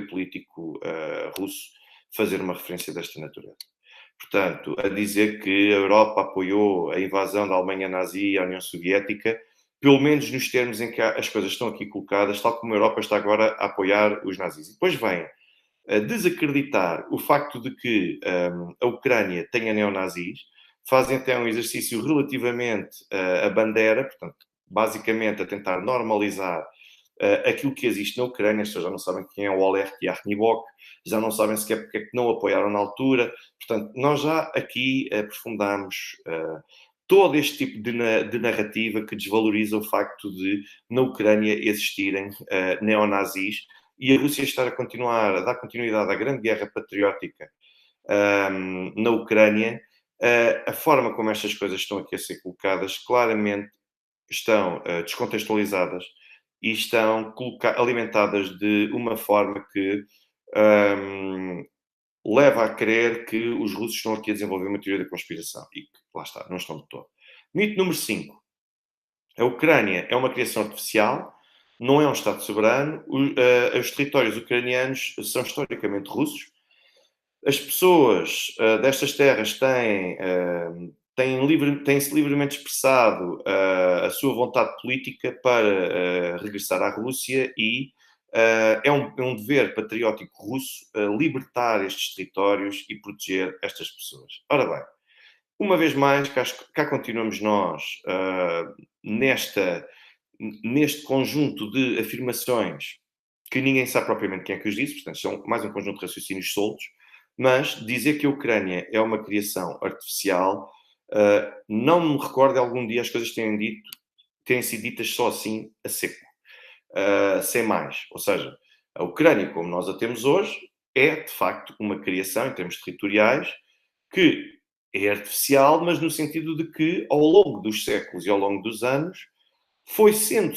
político russo fazer uma referência desta natureza. Portanto, a dizer que a Europa apoiou a invasão da Alemanha nazi à União Soviética, pelo menos nos termos em que as coisas estão aqui colocadas, tal como a Europa está agora a apoiar os nazis. E depois vem a desacreditar o facto de que a Ucrânia tenha neonazis, fazem até um exercício relativamente à bandera, portanto, basicamente a tentar normalizar aquilo que existe na Ucrânia. As pessoas já não sabem quem é o Oleg Yarnibok, já não sabem sequer porque é que não apoiaram na altura. Portanto, nós já aqui aprofundamos todo este tipo de narrativa que desvaloriza o facto de na Ucrânia existirem neonazis e a Rússia estar a dar continuidade à grande guerra patriótica na Ucrânia. A forma como estas coisas estão aqui a ser colocadas claramente estão descontextualizadas e estão alimentadas de uma forma que leva a crer que os russos estão aqui a desenvolver uma teoria da conspiração. E que, lá está, não estão de todo. Mito número 5. A Ucrânia é uma criação artificial, não é um Estado soberano. Os territórios ucranianos são historicamente russos. As pessoas destas terras têm-se livremente expressado a sua vontade política para regressar à Rússia e é um dever patriótico russo libertar estes territórios e proteger estas pessoas. Ora bem, uma vez mais, cá continuamos nós neste conjunto de afirmações que ninguém sabe propriamente quem é que os disse, portanto, são mais um conjunto de raciocínios soltos, mas dizer que a Ucrânia é uma criação artificial, não me recordo de algum dia as coisas terem sido ditas só assim, a seco, sem mais. Ou seja, a Ucrânia, como nós a temos hoje, é, de facto, uma criação, em termos territoriais, que é artificial, mas no sentido de que, ao longo dos séculos e ao longo dos anos, foi sempre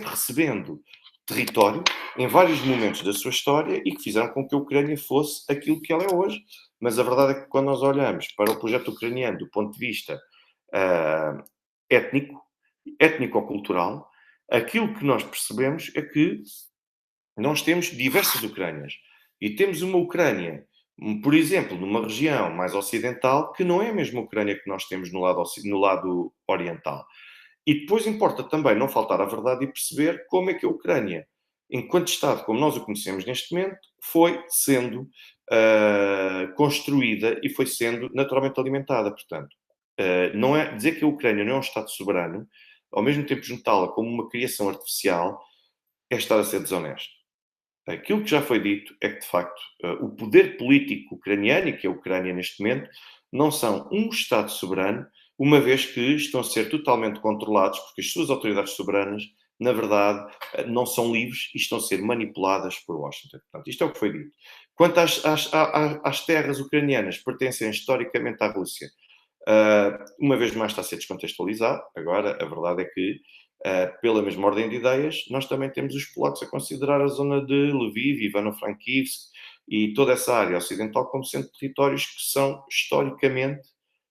recebendo território em vários momentos da sua história e que fizeram com que a Ucrânia fosse aquilo que ela é hoje. Mas a verdade é que quando nós olhamos para o projeto ucraniano do ponto de vista étnico-cultural, aquilo que nós percebemos é que nós temos diversas Ucrânias. E temos uma Ucrânia, por exemplo, numa região mais ocidental, que não é a mesma Ucrânia que nós temos no lado oriental. E depois importa também não faltar à verdade e perceber como é que a Ucrânia, enquanto Estado, como nós o conhecemos neste momento, foi sendo construída e foi sendo naturalmente alimentada. Portanto, não é dizer que a Ucrânia não é um Estado soberano, ao mesmo tempo juntá-la como uma criação artificial, é estar a ser desonesto. Aquilo que já foi dito é que, de facto, o poder político ucraniano, e que é a Ucrânia neste momento, não são um Estado soberano, uma vez que estão a ser totalmente controlados, porque as suas autoridades soberanas na verdade, não são livres e estão a ser manipuladas por Washington. Portanto, isto é o que foi dito. Quanto às terras ucranianas que pertencem historicamente à Rússia, uma vez mais está a ser descontextualizado. Agora, a verdade é que, pela mesma ordem de ideias, nós também temos os polacos a considerar a zona de Lviv, Ivano-Frankivsk e toda essa área ocidental como sendo territórios que são historicamente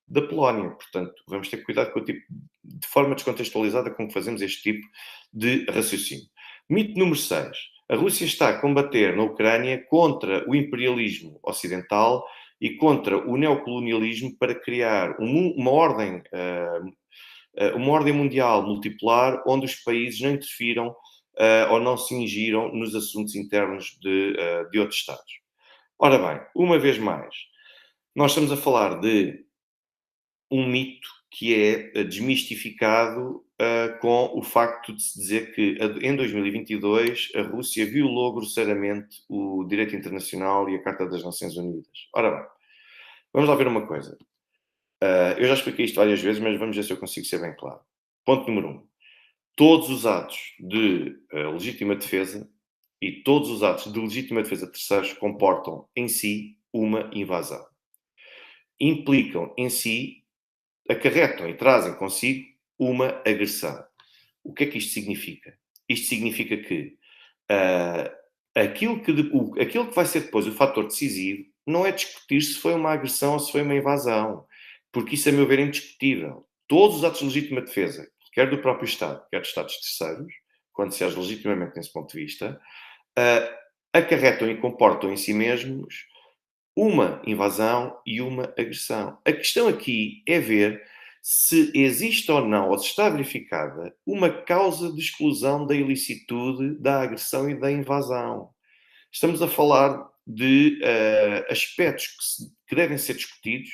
da Polónia. Portanto, vamos ter cuidado com o tipo, de forma descontextualizada com que fazemos este tipo de raciocínio. Mito número 6. A Rússia está a combater na Ucrânia contra o imperialismo ocidental e contra o neocolonialismo para criar uma ordem mundial multipolar onde os países não interfiram ou não se ingiram nos assuntos internos de outros Estados. Ora bem, uma vez mais, nós estamos a falar de um mito que é desmistificado com o facto de se dizer que em 2022 a Rússia violou grosseiramente o direito internacional e a Carta das Nações Unidas. Ora bem, vamos lá ver uma coisa. Eu já expliquei isto várias vezes, mas vamos ver se eu consigo ser bem claro. Ponto número 1. Todos os atos de legítima defesa e todos os atos de legítima defesa de terceiros comportam em si uma invasão. Implicam em si, acarretam e trazem consigo uma agressão. O que é que isto significa? Isto significa que aquilo que vai ser depois o fator decisivo não é discutir se foi uma agressão ou se foi uma invasão, porque isso, a meu ver, é indiscutível. Todos os atos de legítima defesa, quer do próprio Estado, quer de Estados terceiros, quando se age legitimamente nesse ponto de vista, acarretam e comportam em si mesmos uma invasão e uma agressão. A questão aqui é ver se existe ou não, ou se está verificada, uma causa de exclusão da ilicitude, da agressão e da invasão. Estamos a falar de aspectos que devem ser discutidos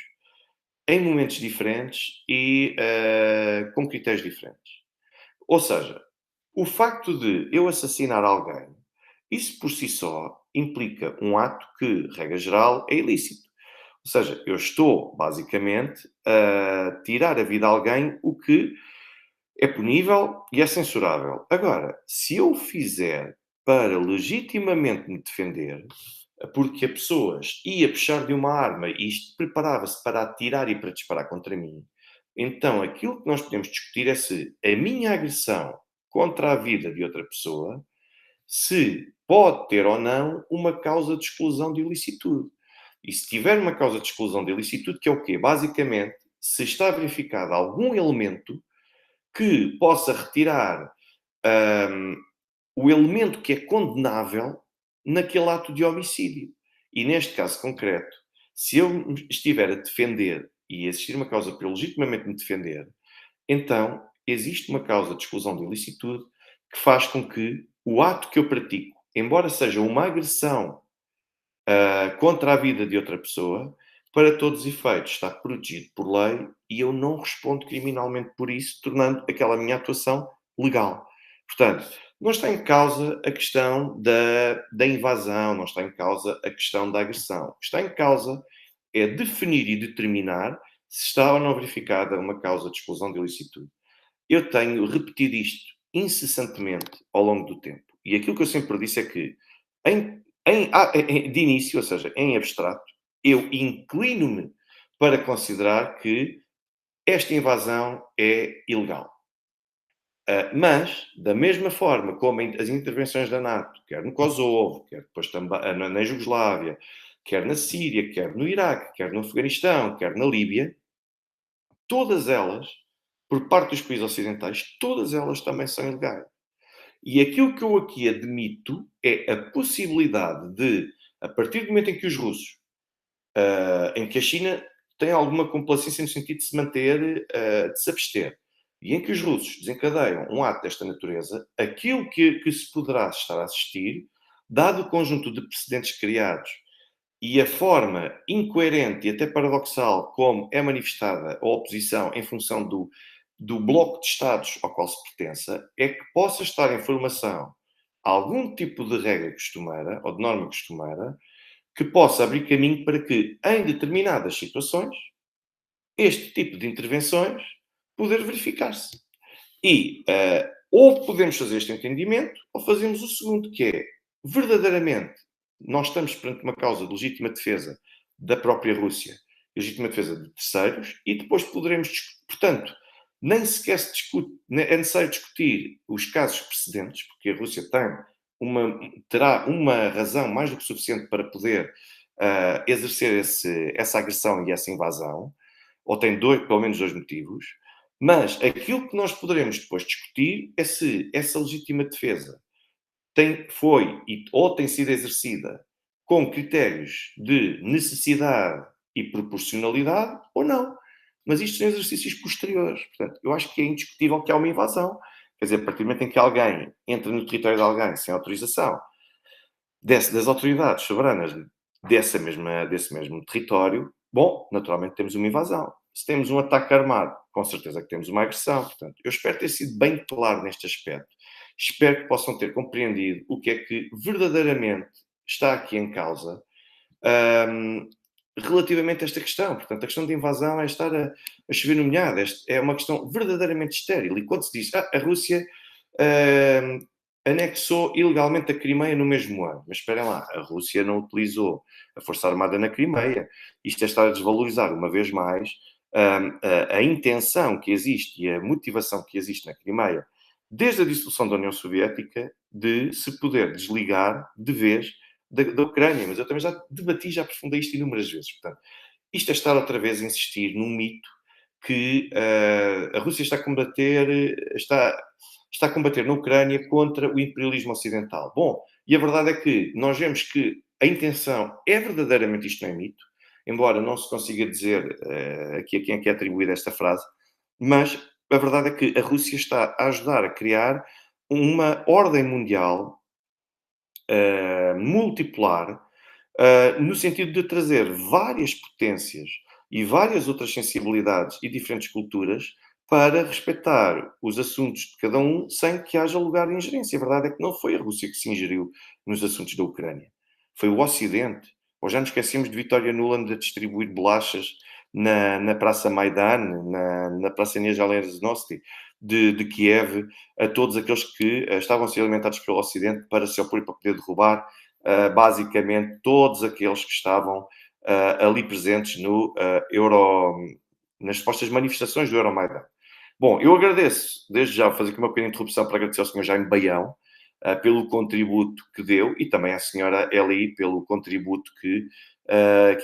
em momentos diferentes e com critérios diferentes. Ou seja, o facto de eu assassinar alguém, isso por si só implica um ato que, regra geral, é ilícito. Ou seja, eu estou, basicamente, a tirar a vida a alguém, o que é punível e é censurável. Agora, se eu o fizer para legitimamente me defender, porque a pessoa ia puxar de uma arma e isto preparava-se para atirar e para disparar contra mim, então aquilo que nós podemos discutir é se a minha agressão contra a vida de outra pessoa se pode ter ou não uma causa de exclusão de ilicitude. E se tiver uma causa de exclusão de ilicitude, que é o quê? Basicamente, se está verificado algum elemento que possa retirar hum, o elemento que é condenável naquele ato de homicídio. E neste caso concreto, se eu estiver a defender e existir uma causa para eu legitimamente me defender, então existe uma causa de exclusão de ilicitude que faz com que o ato que eu pratico, embora seja uma agressão contra a vida de outra pessoa, para todos os efeitos está protegido por lei e eu não respondo criminalmente por isso, tornando aquela minha atuação legal. Portanto, não está em causa a questão da invasão, não está em causa a questão da agressão. O que está em causa é definir e determinar se está ou não verificada uma causa de exclusão de ilicitude. Eu tenho repetido isto incessantemente ao longo do tempo. E aquilo que eu sempre disse é que, de início, ou seja, em abstrato, eu inclino-me para considerar que esta invasão é ilegal. Mas, da mesma forma como as intervenções da NATO, quer no Kosovo, quer depois também na Jugoslávia, quer na Síria, quer no Iraque, quer no Afeganistão, quer na Líbia, todas elas, por parte dos países ocidentais, todas elas também são ilegais. E aquilo que eu aqui admito é a possibilidade de, a partir do momento em que os russos, em que a China tem alguma complacência no sentido de se manter, de se abster, e em que os russos desencadeiam um ato desta natureza, aquilo que se poderá estar a assistir, dado o conjunto de precedentes criados e a forma incoerente e até paradoxal como é manifestada a oposição em função do bloco de Estados ao qual se pertença, é que possa estar em formação algum tipo de regra costumeira ou de norma costumeira que possa abrir caminho para que, em determinadas situações, este tipo de intervenções poder verificar-se. E Ou podemos fazer este entendimento, ou fazemos o segundo, que é, verdadeiramente, nós estamos perante uma causa de legítima defesa da própria Rússia, legítima defesa de terceiros, e depois poderemos discutir. Portanto, nem sequer se discute, é necessário discutir os casos precedentes, porque a Rússia terá uma razão mais do que suficiente para poder exercer essa agressão e essa invasão, ou tem pelo menos dois motivos, mas aquilo que nós poderemos depois discutir é se essa legítima defesa ou tem sido exercida com critérios de necessidade e proporcionalidade ou não. Mas isto são exercícios posteriores. Portanto, eu acho que é indiscutível que há uma invasão. Quer dizer, a partir do momento em que alguém entra no território de alguém sem autorização, das autoridades soberanas desse mesmo território, bom, naturalmente temos uma invasão. Se temos um ataque armado, com certeza que temos uma agressão. Portanto, eu espero ter sido bem claro neste aspecto. Espero que possam ter compreendido o que é que verdadeiramente está aqui em causa relativamente a esta questão. Portanto, a questão de invasão é estar a chover no molhado. É uma questão verdadeiramente estéril. E quando se diz, a Rússia anexou ilegalmente a Crimeia no mesmo ano. Mas esperem lá, a Rússia não utilizou a Força Armada na Crimeia. Isto é estar a desvalorizar, uma vez mais, a intenção que existe e a motivação que existe na Crimeia, desde a dissolução da União Soviética, de se poder desligar de vez da Ucrânia. Mas eu também já debati, já aprofundei isto inúmeras vezes. Portanto, isto é estar outra vez a insistir num mito que a Rússia está a combater na Ucrânia contra o imperialismo ocidental. Bom, e a verdade é que nós vemos que a intenção é verdadeiramente, isto não é mito, embora não se consiga dizer aqui a quem é que é atribuída esta frase, mas a verdade é que a Rússia está a ajudar a criar uma ordem mundial multipolar, no sentido de trazer várias potências e várias outras sensibilidades e diferentes culturas para respeitar os assuntos de cada um sem que haja lugar de ingerência. A verdade é que não foi a Rússia que se ingeriu nos assuntos da Ucrânia. Foi o Ocidente. Ou já nos esquecemos de Victoria Nuland a distribuir bolachas na Praça Maidan, na Praça Nezhalezhnosti de Kiev, a todos aqueles que estavam a ser alimentados pelo Ocidente para se opor e para poder derrubar basicamente todos aqueles que estavam ali presentes nas supostas manifestações do Euromaidan. Bom, eu agradeço, desde já, vou fazer aqui uma pequena interrupção para agradecer ao Sr. Jaime Baião pelo contributo que deu e também à Sra. Eli pelo contributo que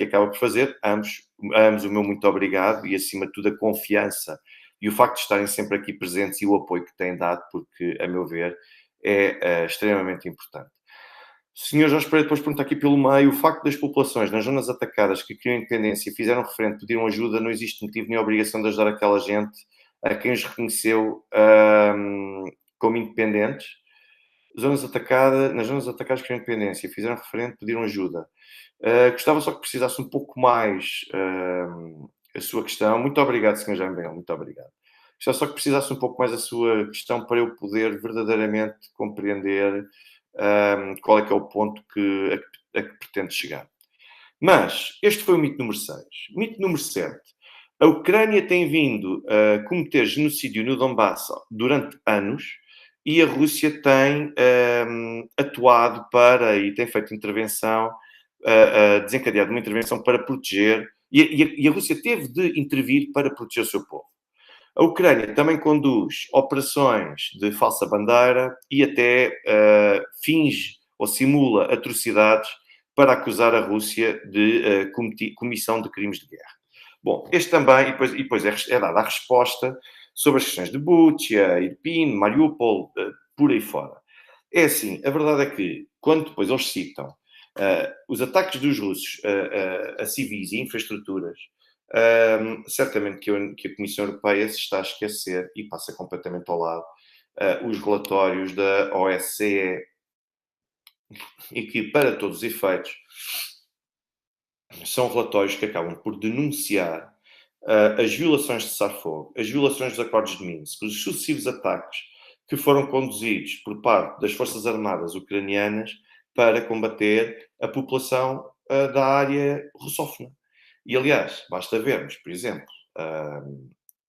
acaba por fazer. Ambos o meu muito obrigado e, acima de tudo, a confiança e o facto de estarem sempre aqui presentes e o apoio que têm dado, porque, a meu ver, é extremamente importante. O Sr. Jorge Pereira depois pergunta aqui pelo meio, o facto das populações nas zonas atacadas que queriam independência e fizeram referendo, pediram ajuda, não existe motivo nem obrigação de ajudar aquela gente a quem os reconheceu como independentes. Nas zonas atacadas que queriam independência e fizeram referendo, pediram ajuda. Gostava só que precisasse um pouco mais a sua questão. Muito obrigado, Sr. Jaime Bel, muito obrigado. Gostava só que precisasse um pouco mais a sua questão para eu poder verdadeiramente compreender qual é que é o ponto a que pretende chegar. Mas este foi o mito número 6. Mito número 7. A Ucrânia tem vindo a cometer genocídio no Donbass durante anos e a Rússia tem atuado e tem feito intervenção, desencadeado uma intervenção para proteger, e a Rússia teve de intervir para proteger o seu povo. A Ucrânia também conduz operações de falsa bandeira e até finge ou simula atrocidades para acusar a Rússia de comissão de crimes de guerra. Bom, este também, e depois é dada a resposta sobre as questões de Bucha, Irpin, Mariupol, por aí fora. É assim, a verdade é que, quando depois eles citam os ataques dos russos a civis e infraestruturas, certamente que a Comissão Europeia se está a esquecer e passa completamente ao lado os relatórios da OSCE e que, para todos os efeitos, são relatórios que acabam por denunciar as violações de cessar-fogo, as violações dos acordos de Minsk, os sucessivos ataques que foram conduzidos por parte das Forças Armadas ucranianas para combater a população da área russófona. E, aliás, basta vermos, por exemplo,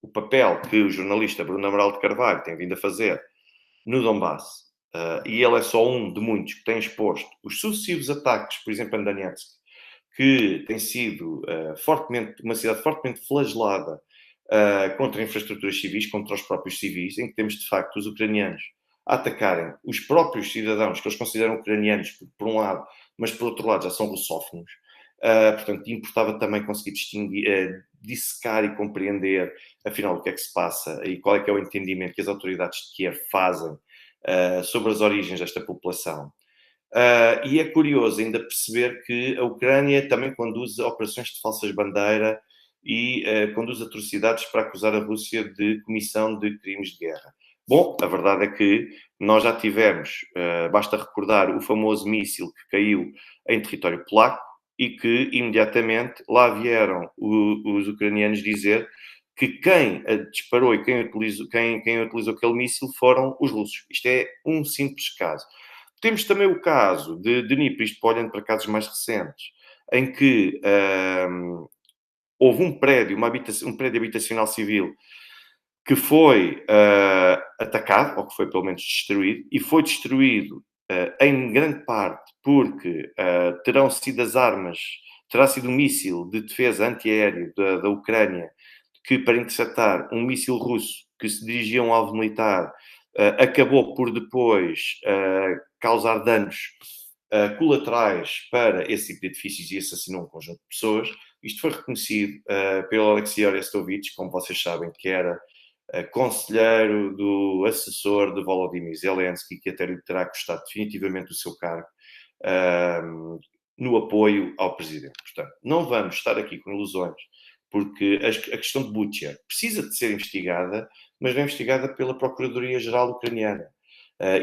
o papel que o jornalista Bruno Amaral de Carvalho tem vindo a fazer no Donbass, e ele é só um de muitos que tem exposto os sucessivos ataques, por exemplo, em Donetsk, que tem sido uma cidade fortemente flagelada contra infraestruturas civis, contra os próprios civis, em que temos, de facto, os ucranianos a atacarem os próprios cidadãos que eles consideram ucranianos, por um lado, mas por outro lado já são russófonos. Portanto, importava também conseguir distinguir, dissecar e compreender, afinal, o que é que se passa e qual é que é o entendimento que as autoridades de Kiev fazem sobre as origens desta população. E é curioso ainda perceber que a Ucrânia também conduz operações de falsas bandeira e conduz atrocidades para acusar a Rússia de comissão de crimes de guerra. Bom, a verdade é que nós já tivemos, basta recordar o famoso míssil que caiu em território polaco e que imediatamente lá vieram os ucranianos dizer que quem disparou e quem utilizou aquele míssil foram os russos. Isto é um simples caso. Temos também o caso de Dnipro, isto olhando para casos mais recentes, em que houve um prédio, um prédio habitacional civil que foi atacado, ou que foi pelo menos destruído, e foi destruído em grande parte porque terá sido um míssil de defesa antiaéreo da Ucrânia que, para interceptar um míssil russo que se dirigia a um alvo militar, acabou por depois causar danos colaterais para esse tipo de edifícios e assassinou um conjunto de pessoas. Isto foi reconhecido pelo Alexei Orestovich, como vocês sabem, que era conselheiro do assessor de Volodymyr Zelensky, que até lhe terá custado definitivamente o seu cargo no apoio ao presidente. Portanto, não vamos estar aqui com ilusões, porque a questão de Bucha precisa de ser investigada, mas não é investigada pela Procuradoria-Geral ucraniana.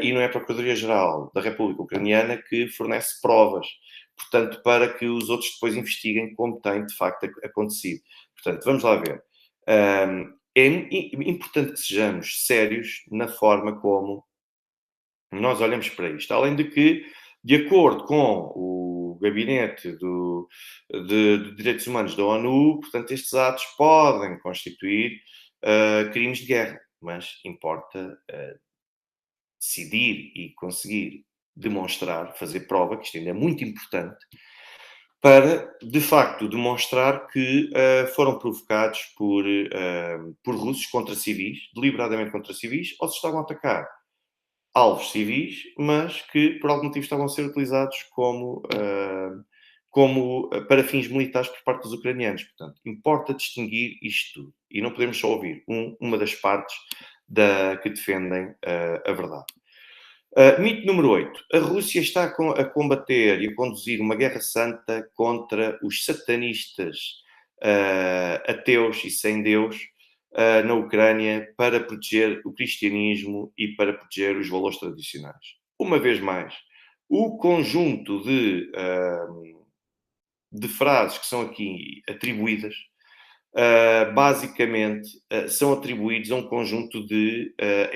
E não é a Procuradoria-Geral da República Ucraniana que fornece provas, portanto, para que os outros depois investiguem como tem, de facto, acontecido. Portanto, vamos lá ver. É importante que sejamos sérios na forma como nós olhamos para isto. Além de que, de acordo com o Gabinete de Direitos Humanos da ONU, portanto, estes atos podem constituir crimes de guerra, mas importa decidir e conseguir demonstrar, fazer prova, que isto ainda é muito importante, para, de facto, demonstrar que foram provocados por russos contra civis, deliberadamente contra civis, ou se estavam a atacar alvos civis, mas que por algum motivo estavam a ser utilizados para fins militares por parte dos ucranianos. Portanto, importa distinguir isto tudo. E não podemos só ouvir uma das partes que defendem a verdade. Mito número 8. A Rússia está a combater e a conduzir uma guerra santa contra os satanistas ateus e sem Deus na Ucrânia para proteger o cristianismo e para proteger os valores tradicionais. Uma vez mais, o conjunto de frases que são aqui atribuídas basicamente são atribuídos a um conjunto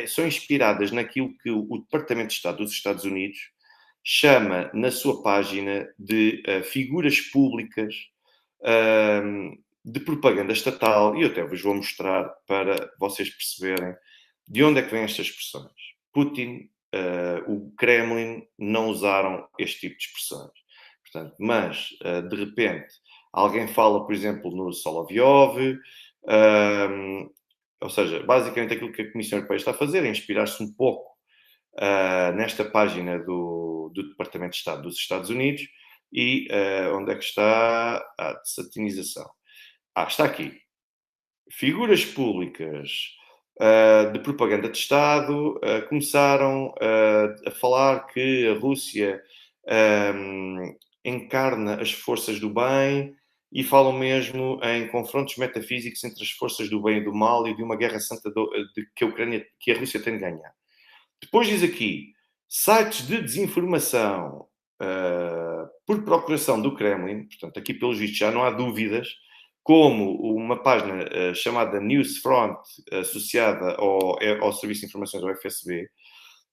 são inspiradas naquilo que o Departamento de Estado dos Estados Unidos chama na sua página de figuras públicas de propaganda estatal, e eu até vos vou mostrar para vocês perceberem de onde é que vêm estas expressões. Putin, o Kremlin não usaram este tipo de expressões. Portanto, mas, de repente, alguém fala, por exemplo, no Solovyov, ou seja, basicamente aquilo que a Comissão Europeia está a fazer é inspirar-se um pouco nesta página do Departamento de Estado dos Estados Unidos e onde é que está a satinização? Está aqui. Figuras públicas de propaganda de Estado começaram a falar que a Rússia encarna as forças do bem e falam mesmo em confrontos metafísicos entre as forças do bem e do mal e de uma guerra santa que a Rússia tem de ganhar. Depois diz aqui, sites de desinformação por procuração do Kremlin, portanto, aqui pelos vistos já não há dúvidas, como uma página chamada Newsfront, associada ao Serviço de Informações, ao FSB,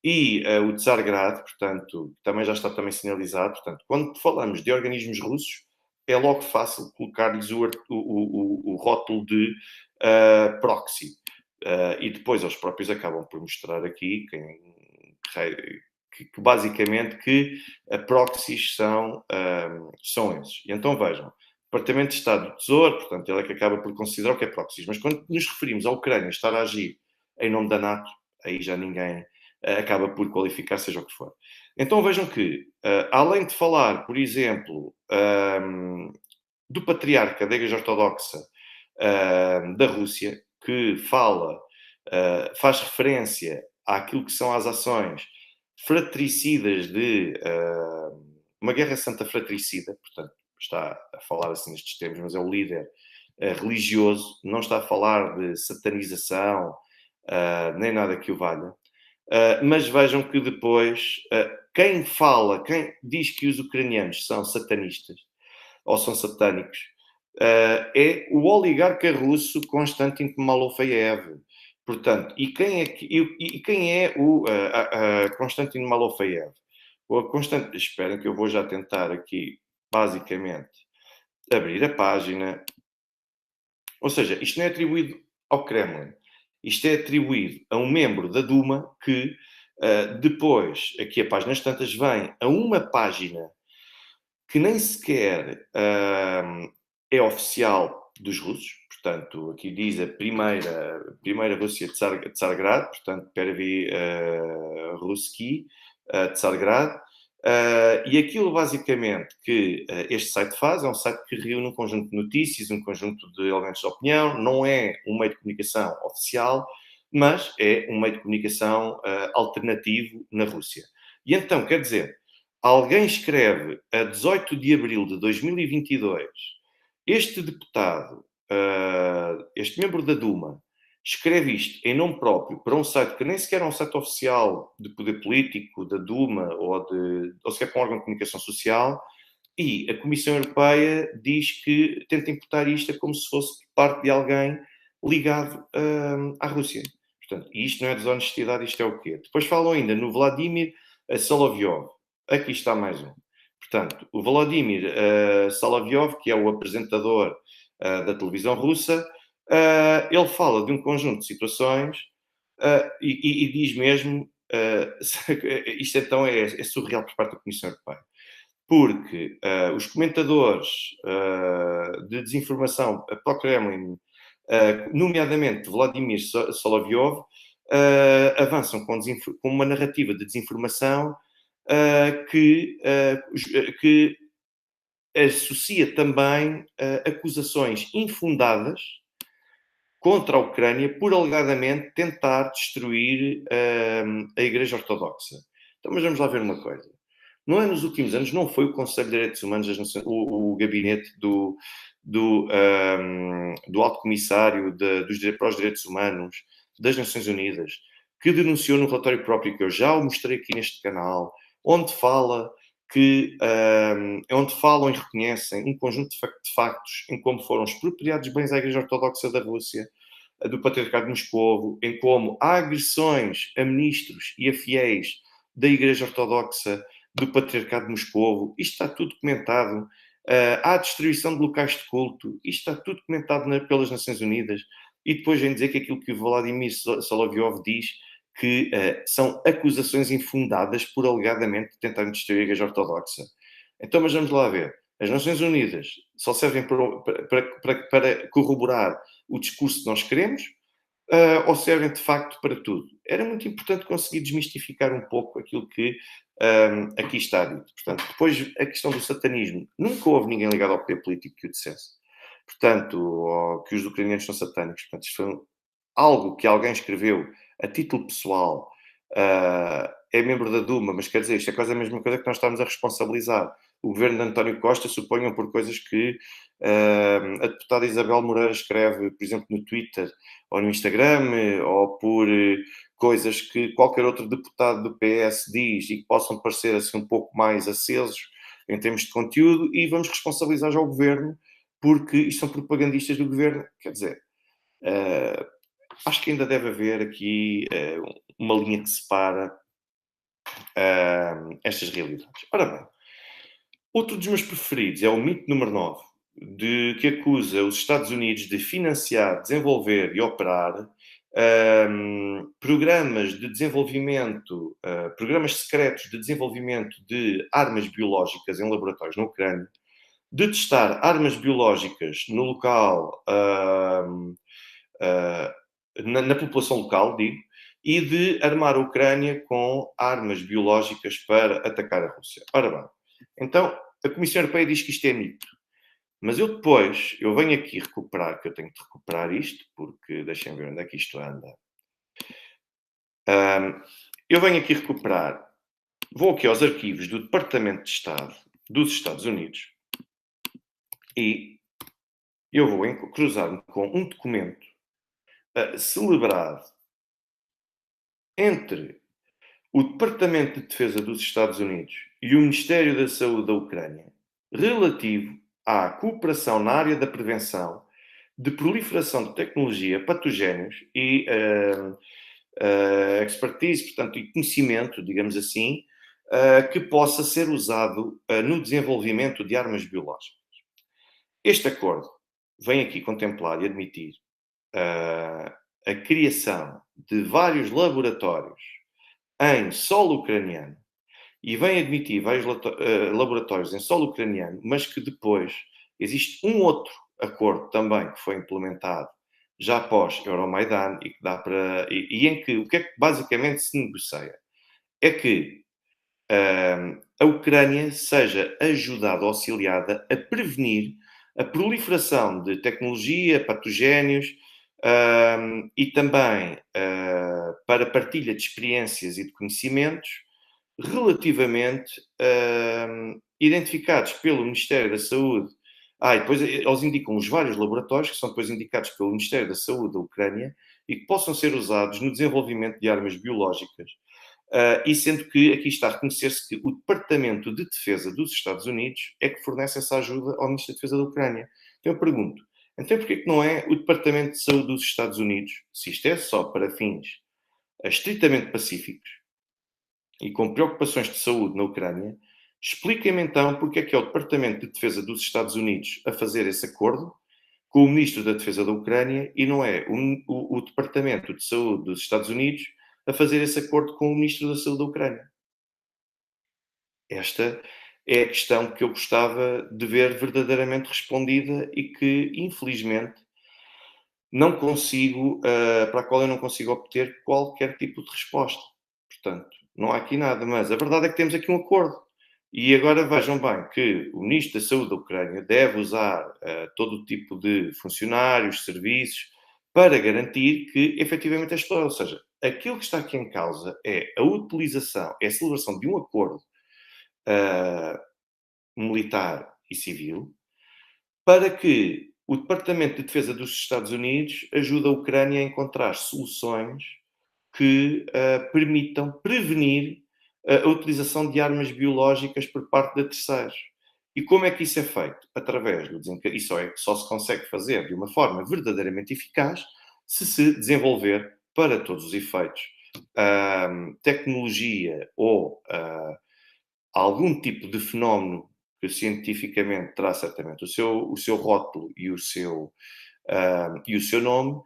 e o Tsargrad, portanto, também já está também sinalizado. Portanto, quando falamos de organismos russos, é logo fácil colocar-lhes o rótulo de proxy. E depois eles próprios acabam por mostrar aqui, quem que basicamente que proxies são esses. E então vejam, o Departamento de Estado do Tesouro, portanto, ele é que acaba por considerar o que é proxies, mas quando nos referimos à Ucrânia estar a agir em nome da NATO, aí já ninguém acaba por qualificar, seja o que for. Então vejam que, além de falar, por exemplo, do patriarca da Igreja Ortodoxa da Rússia, que faz referência àquilo que são as ações fratricidas de uma guerra santa fratricida, portanto, está a falar assim nestes termos, mas é o líder religioso, não está a falar de satanização, nem nada que o valha. Mas vejam que depois, quem diz que os ucranianos são satanistas, ou são satânicos, é o oligarca russo Konstantin Malofeev. Portanto, e quem é o Konstantin Malofeev? Esperem que eu vou já tentar aqui, basicamente, abrir a página. Ou seja, isto não é atribuído ao Kremlin. Isto é atribuído a um membro da Duma que, depois, aqui a páginas tantas, vem a uma página que nem sequer é oficial dos russos. Portanto, aqui diz a primeira Rússia de Tsargrad, portanto, Pervi Ruski Tsargrad. E aquilo, basicamente, que este site faz, é um site que reúne um conjunto de notícias, um conjunto de elementos de opinião, não é um meio de comunicação oficial, mas é um meio de comunicação alternativo na Rússia. E então, quer dizer, alguém escreve a 18 de abril de 2022, este deputado, este membro da Duma, escreve isto em nome próprio para um site que nem sequer é um site oficial de poder político, da Duma, ou sequer para um órgão de comunicação social, e a Comissão Europeia diz que tenta imputar isto como se fosse parte de alguém ligado à Rússia. Portanto, isto não é desonestidade, isto é o quê? Depois falam ainda no Vladimir Solovyov. Aqui está mais um. Portanto, o Vladimir Solovyov, que é o apresentador da televisão russa, ele fala de um conjunto de situações e diz mesmo isto então é surreal por parte da Comissão Europeia. Porque os comentadores de desinformação para o Kremlin, nomeadamente Vladimir Solovyov, avançam com uma narrativa de desinformação que associa também acusações infundadas contra a Ucrânia por alegadamente tentar destruir a Igreja Ortodoxa. Então, mas vamos lá ver uma coisa. Não é nos últimos anos, não foi o Conselho de Direitos Humanos, o gabinete do Alto Comissário para os Direitos Humanos das Nações Unidas, que denunciou no relatório próprio, que eu já o mostrei aqui neste canal, onde falam e reconhecem um conjunto de factos em como foram expropriados bens à Igreja Ortodoxa da Rússia, do Patriarcado de Moscovo, em como há agressões a ministros e a fiéis da Igreja Ortodoxa do Patriarcado de Moscovo. Isto está tudo documentado. Há a destruição de locais de culto. Isto está tudo documentado pelas Nações Unidas. E depois vem dizer que aquilo que o Vladimir Solovyov diz que são acusações infundadas por alegadamente tentarem destruir a Igreja Ortodoxa. Então, mas vamos lá ver. As Nações Unidas só servem para corroborar o discurso que nós queremos ou servem de facto para tudo? Era muito importante conseguir desmistificar um pouco aquilo que aqui está dito. Portanto, depois a questão do satanismo. Nunca houve ninguém ligado ao poder político que o dissesse. Portanto, que os ucranianos são satânicos. Portanto, isto foi algo que alguém escreveu a título pessoal, é membro da Duma, mas quer dizer, isto é quase a mesma coisa que nós estamos a responsabilizar o governo de António Costa, suponham, por coisas que a deputada Isabel Moreira escreve, por exemplo, no Twitter ou no Instagram, ou por coisas que qualquer outro deputado do PS diz e que possam parecer assim um pouco mais acesos em termos de conteúdo, e vamos responsabilizar já o governo porque isto são propagandistas do governo. Quer dizer, acho que ainda deve haver aqui uma linha que separa estas realidades. Ora bem, outro dos meus preferidos é o mito número 9, que acusa os Estados Unidos de financiar, desenvolver e operar programas de desenvolvimento, programas secretos de desenvolvimento de armas biológicas em laboratórios na Ucrânia, de testar armas biológicas no local, ah, na população local, digo, e de armar a Ucrânia com armas biológicas para atacar a Rússia. Ora bem, então a Comissão Europeia diz que isto é mito. Mas eu venho aqui recuperar, que eu tenho de recuperar isto, porque deixem ver onde é que isto anda. Eu venho aqui recuperar, vou aqui aos arquivos do Departamento de Estado dos Estados Unidos e eu vou cruzar-me com um documento celebrado entre o Departamento de Defesa dos Estados Unidos e o Ministério da Saúde da Ucrânia, relativo à cooperação na área da prevenção de proliferação de tecnologia, patogénios e expertise, portanto, e conhecimento, digamos assim, que possa ser usado no desenvolvimento de armas biológicas. Este acordo vem aqui contemplar e admitir a criação de vários laboratórios em solo ucraniano e vem admitir vários laboratórios em solo ucraniano, mas que depois existe um outro acordo também que foi implementado já após Euromaidan e que dá para e em que o que é que basicamente se negocia é que a Ucrânia seja ajudada, auxiliada a prevenir a proliferação de tecnologia, patogénios e também para partilha de experiências e de conhecimentos relativamente identificados pelo Ministério da Saúde. E depois eles indicam os vários laboratórios que são depois indicados pelo Ministério da Saúde da Ucrânia e que possam ser usados no desenvolvimento de armas biológicas. E sendo que aqui está a reconhecer-se que o Departamento de Defesa dos Estados Unidos é que fornece essa ajuda ao Ministro da Defesa da Ucrânia. Então eu pergunto, então porquê que não é o Departamento de Saúde dos Estados Unidos, se isto é só para fins estritamente pacíficos e com preocupações de saúde na Ucrânia, expliquem-me então porque é que é o Departamento de Defesa dos Estados Unidos a fazer esse acordo com o Ministro da Defesa da Ucrânia e não é o Departamento de Saúde dos Estados Unidos a fazer esse acordo com o Ministro da Saúde da Ucrânia. Esta é a questão que eu gostava de ver verdadeiramente respondida e que, infelizmente, não consigo, para a qual eu não consigo obter qualquer tipo de resposta. Portanto, não há aqui nada, mas a verdade é que temos aqui um acordo. E agora vejam bem que o Ministro da Saúde da Ucrânia deve usar todo o tipo de funcionários, serviços, para garantir que efetivamente é explorado. Ou seja, aquilo que está aqui em causa é a utilização, é a celebração de um acordo militar e civil para que o Departamento de Defesa dos Estados Unidos ajude a Ucrânia a encontrar soluções que permitam prevenir a utilização de armas biológicas por parte de terceiros. E como é que isso é feito? Através do desencadeamento. Isso só se consegue fazer de uma forma verdadeiramente eficaz se desenvolver, para todos os efeitos, tecnologia ou algum tipo de fenómeno que cientificamente terá certamente o seu rótulo e o seu nome,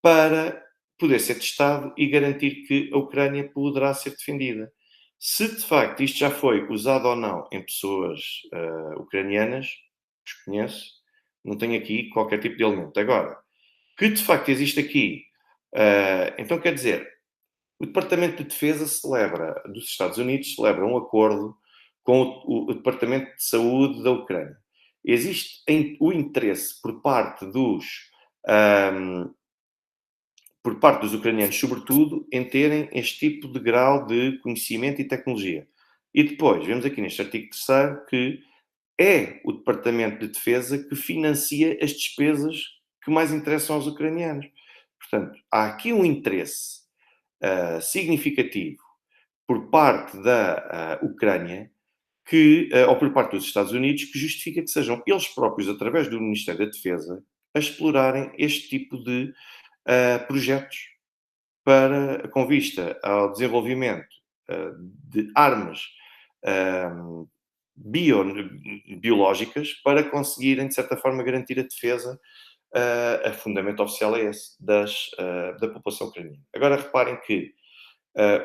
para poder ser testado e garantir que a Ucrânia poderá ser defendida. Se de facto isto já foi usado ou não em pessoas ucranianas, os conheço, não tenho aqui qualquer tipo de elemento. Agora, que de facto existe aqui, então quer dizer, o Departamento de Defesa dos Estados Unidos celebra um acordo com o Departamento de Saúde da Ucrânia. Existe o interesse por parte dos ucranianos, sobretudo, em terem este tipo de grau de conhecimento e tecnologia. E depois, vemos aqui neste artigo 3º que é o Departamento de Defesa que financia as despesas que mais interessam aos ucranianos. Portanto, há aqui um interesse significativo por parte da Ucrânia ou por parte dos Estados Unidos que justifica que sejam eles próprios, através do Ministério da Defesa, a explorarem este tipo de projetos com vista ao desenvolvimento de armas biológicas para conseguirem, de certa forma, garantir a defesa a fundamento oficial é esse, da população ucraniana. Agora reparem que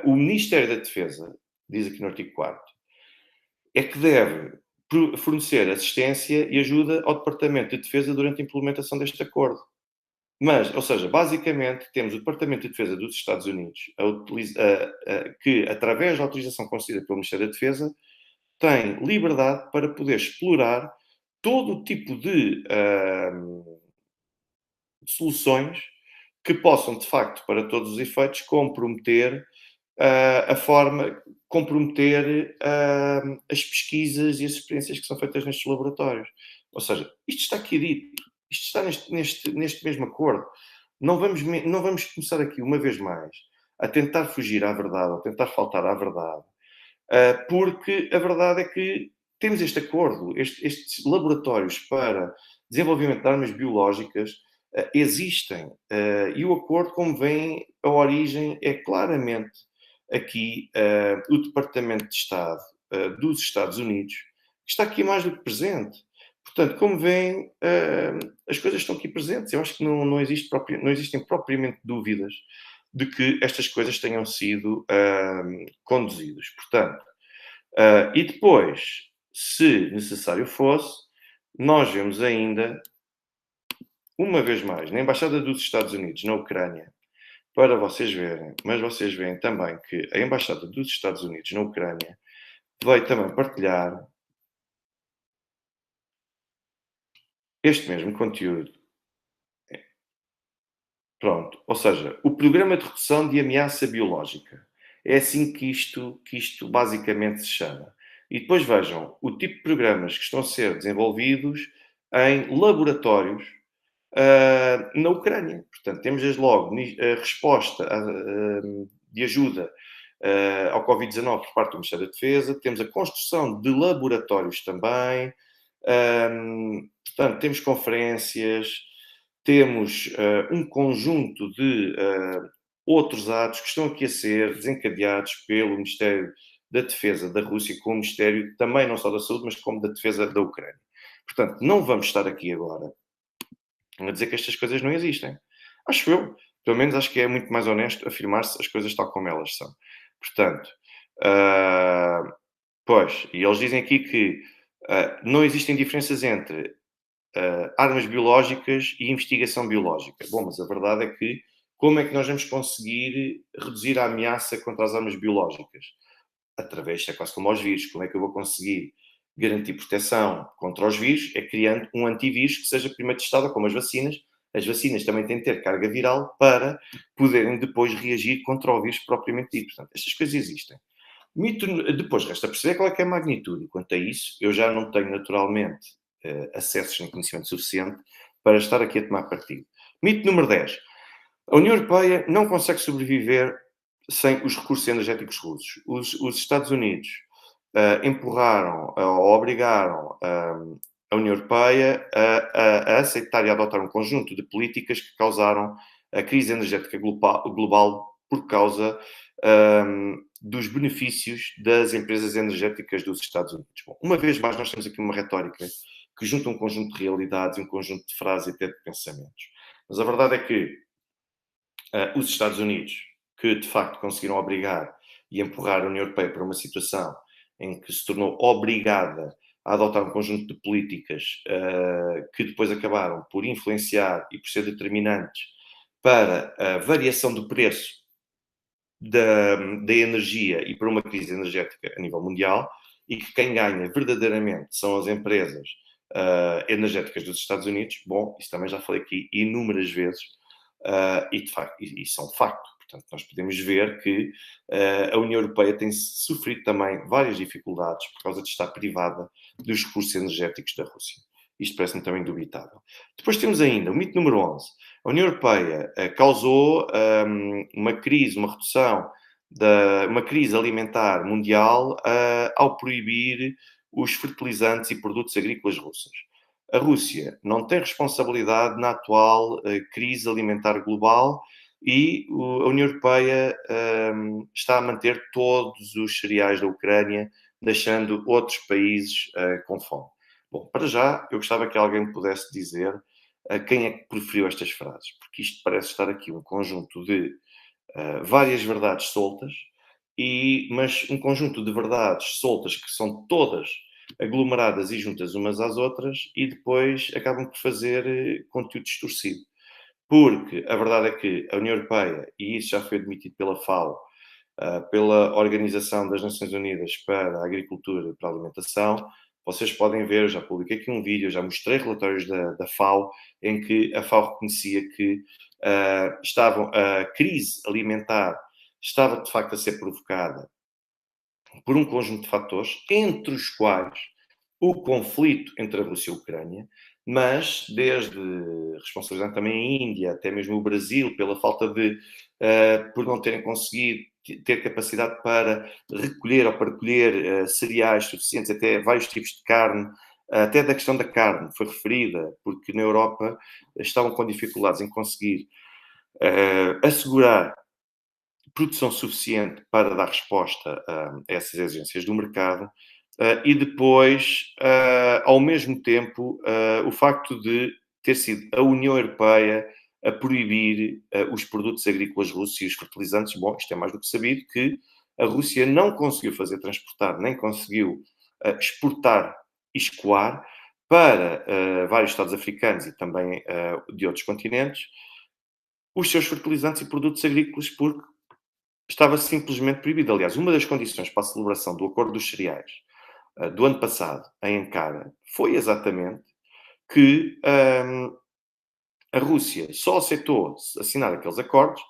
o Ministério da Defesa, diz aqui no artigo 4º, é que deve fornecer assistência e ajuda ao Departamento de Defesa durante a implementação deste acordo. Mas, ou seja, basicamente temos o Departamento de Defesa dos Estados Unidos que, através da autorização concedida pelo Ministério da Defesa, tem liberdade para poder explorar todo o tipo de soluções que possam, de facto, para todos os efeitos, comprometer a forma, comprometer as pesquisas e as experiências que são feitas nestes laboratórios. Ou seja, isto está aqui dito, isto está neste mesmo acordo. Não vamos começar aqui, uma vez mais, a tentar fugir à verdade, ou tentar faltar à verdade, porque a verdade é que temos este acordo, estes laboratórios para desenvolvimento de armas biológicas existem. E o acordo, como vem, a origem é claramente aqui o Departamento de Estado dos Estados Unidos, que está aqui mais do que presente. Portanto, como veem, as coisas estão aqui presentes. Eu acho que não existem propriamente dúvidas de que estas coisas tenham sido conduzidas. Portanto, e depois, se necessário fosse, nós vemos ainda, uma vez mais, na Embaixada dos Estados Unidos na Ucrânia, para vocês verem, mas vocês veem também que a Embaixada dos Estados Unidos na Ucrânia veio também partilhar este mesmo conteúdo. Pronto, ou seja, o Programa de Redução de Ameaça Biológica. É assim que isto basicamente se chama. E depois vejam o tipo de programas que estão a ser desenvolvidos em laboratórios na Ucrânia. Portanto, temos desde logo a resposta de ajuda ao Covid-19 por parte do Ministério da Defesa, temos a construção de laboratórios também, portanto, temos conferências, temos um conjunto de outros atos que estão aqui a ser desencadeados pelo Ministério da Defesa da Rússia, com o Ministério também não só da Saúde, mas como da Defesa da Ucrânia. Portanto, não vamos estar aqui agora a dizer que estas coisas não existem. Acho eu. Pelo menos acho que é muito mais honesto afirmar-se as coisas tal como elas são. Portanto, pois, e eles dizem aqui que não existem diferenças entre armas biológicas e investigação biológica. Bom, mas a verdade é que como é que nós vamos conseguir reduzir a ameaça contra as armas biológicas? Através, é quase como aos vírus. Como é que eu vou conseguir garantir proteção contra os vírus? É criando um antivírus que seja primeiro testado, como as vacinas. As vacinas também têm de ter carga viral para poderem depois reagir contra o vírus propriamente dito. Portanto, estas coisas existem. Depois resta perceber qual é que é a magnitude. Quanto a isso, eu já não tenho naturalmente acessos nem conhecimento suficiente para estar aqui a tomar partido. Mito número 10. A União Europeia não consegue sobreviver sem os recursos energéticos russos. Os Estados Unidos empurraram ou obrigaram a União Europeia a aceitar e a adotar um conjunto de políticas que causaram a crise energética global por causa dos benefícios das empresas energéticas dos Estados Unidos. Bom, uma vez mais, nós temos aqui uma retórica que junta um conjunto de realidades e um conjunto de frases e até de pensamentos. Mas a verdade é que os Estados Unidos, que de facto conseguiram obrigar e empurrar a União Europeia para uma situação em que se tornou obrigada a adotar um conjunto de políticas que depois acabaram por influenciar e por ser determinantes para a variação do preço da energia e para uma crise energética a nível mundial, e que quem ganha verdadeiramente são as empresas energéticas dos Estados Unidos. Bom, isso também já falei aqui inúmeras vezes, e de facto, isso é um facto. Portanto, nós podemos ver que a União Europeia tem sofrido também várias dificuldades por causa de estar privada dos recursos energéticos da Rússia. Isto parece-me também indubitável. Depois temos ainda o mito número 11. A União Europeia causou uma crise, uma redução, uma crise alimentar mundial ao proibir os fertilizantes e produtos agrícolas russos. A Rússia não tem responsabilidade na atual crise alimentar global e a União Europeia está a manter todos os cereais da Ucrânia, deixando outros países com fome. Bom, para já, eu gostava que alguém me pudesse dizer quem é que proferiu estas frases, porque isto parece estar aqui um conjunto de várias verdades soltas, mas um conjunto de verdades soltas que são todas aglomeradas e juntas umas às outras e depois acabam por fazer conteúdo distorcido. Porque a verdade é que a União Europeia, e isso já foi admitido pela FAO, pela Organização das Nações Unidas para a Agricultura e para a Alimentação, vocês podem ver, eu já publiquei aqui um vídeo, já mostrei relatórios da FAO, em que a FAO reconhecia que a crise alimentar estava de facto a ser provocada por um conjunto de fatores, entre os quais o conflito entre a Rússia e a Ucrânia, mas desde responsabilizando também a Índia, até mesmo o Brasil, pela falta de, por não terem conseguido ter capacidade para recolher ou para colher cereais suficientes, até vários tipos de carne, até da questão da carne foi referida, porque na Europa estavam com dificuldades em conseguir assegurar produção suficiente para dar resposta a essas exigências do mercado. E depois, ao mesmo tempo, o facto de ter sido a União Europeia a proibir os produtos agrícolas russos e os fertilizantes. Bom, isto é mais do que sabido que a Rússia não conseguiu fazer transportar, nem conseguiu exportar e escoar para vários Estados africanos e também de outros continentes os seus fertilizantes e produtos agrícolas porque estava simplesmente proibido. Aliás, uma das condições para a celebração do Acordo dos Cereais do ano passado, em Ankara, foi exatamente que a Rússia só aceitou assinar aqueles acordos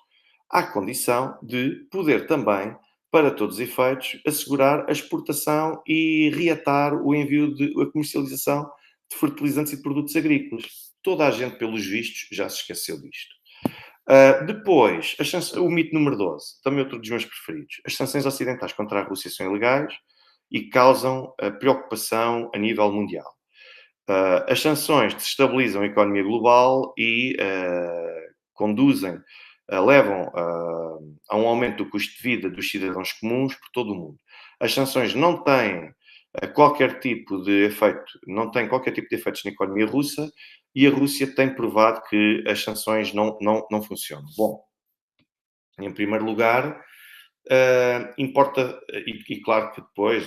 à condição de poder também, para todos os efeitos, assegurar a exportação e reatar o envio de a comercialização de fertilizantes e de produtos agrícolas. Toda a gente, pelos vistos, já se esqueceu disto. Depois, o mito número 12, também outro dos meus preferidos. As sanções ocidentais contra a Rússia são ilegais e causam preocupação a nível mundial. As sanções desestabilizam a economia global e conduzem, levam a um aumento do custo de vida dos cidadãos comuns por todo o mundo. As sanções não têm qualquer tipo de efeito, não têm qualquer tipo de efeitos na economia russa e a Rússia tem provado que as sanções não funcionam. Bom, em primeiro lugar, importa, e claro que depois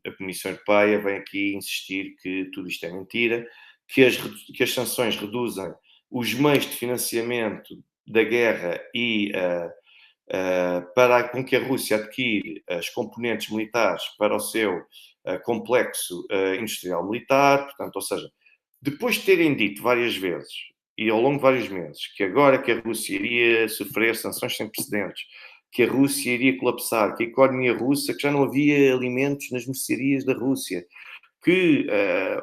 a Comissão Europeia vem aqui insistir que tudo isto é mentira, que as sanções reduzem os meios de financiamento da guerra e para com que a Rússia adquire as componentes militares para o seu complexo industrial militar, portanto, ou seja, depois de terem dito várias vezes e ao longo de vários meses que agora que a Rússia iria sofrer sanções sem precedentes, que a Rússia iria colapsar, que a economia russa, que já não havia alimentos nas mercearias da Rússia, que,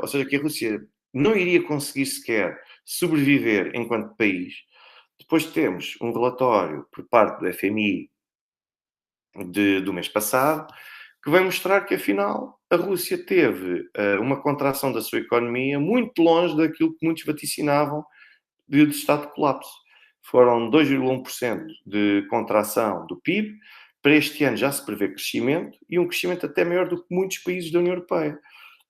ou seja, que a Rússia não iria conseguir sequer sobreviver enquanto país. Depois temos um relatório por parte do FMI do mês passado, que vai mostrar que, afinal, a Rússia teve uma contração da sua economia muito longe daquilo que muitos vaticinavam de estado de colapso. Foram 2,1% de contração do PIB. Para este ano já se prevê crescimento e um crescimento até maior do que muitos países da União Europeia.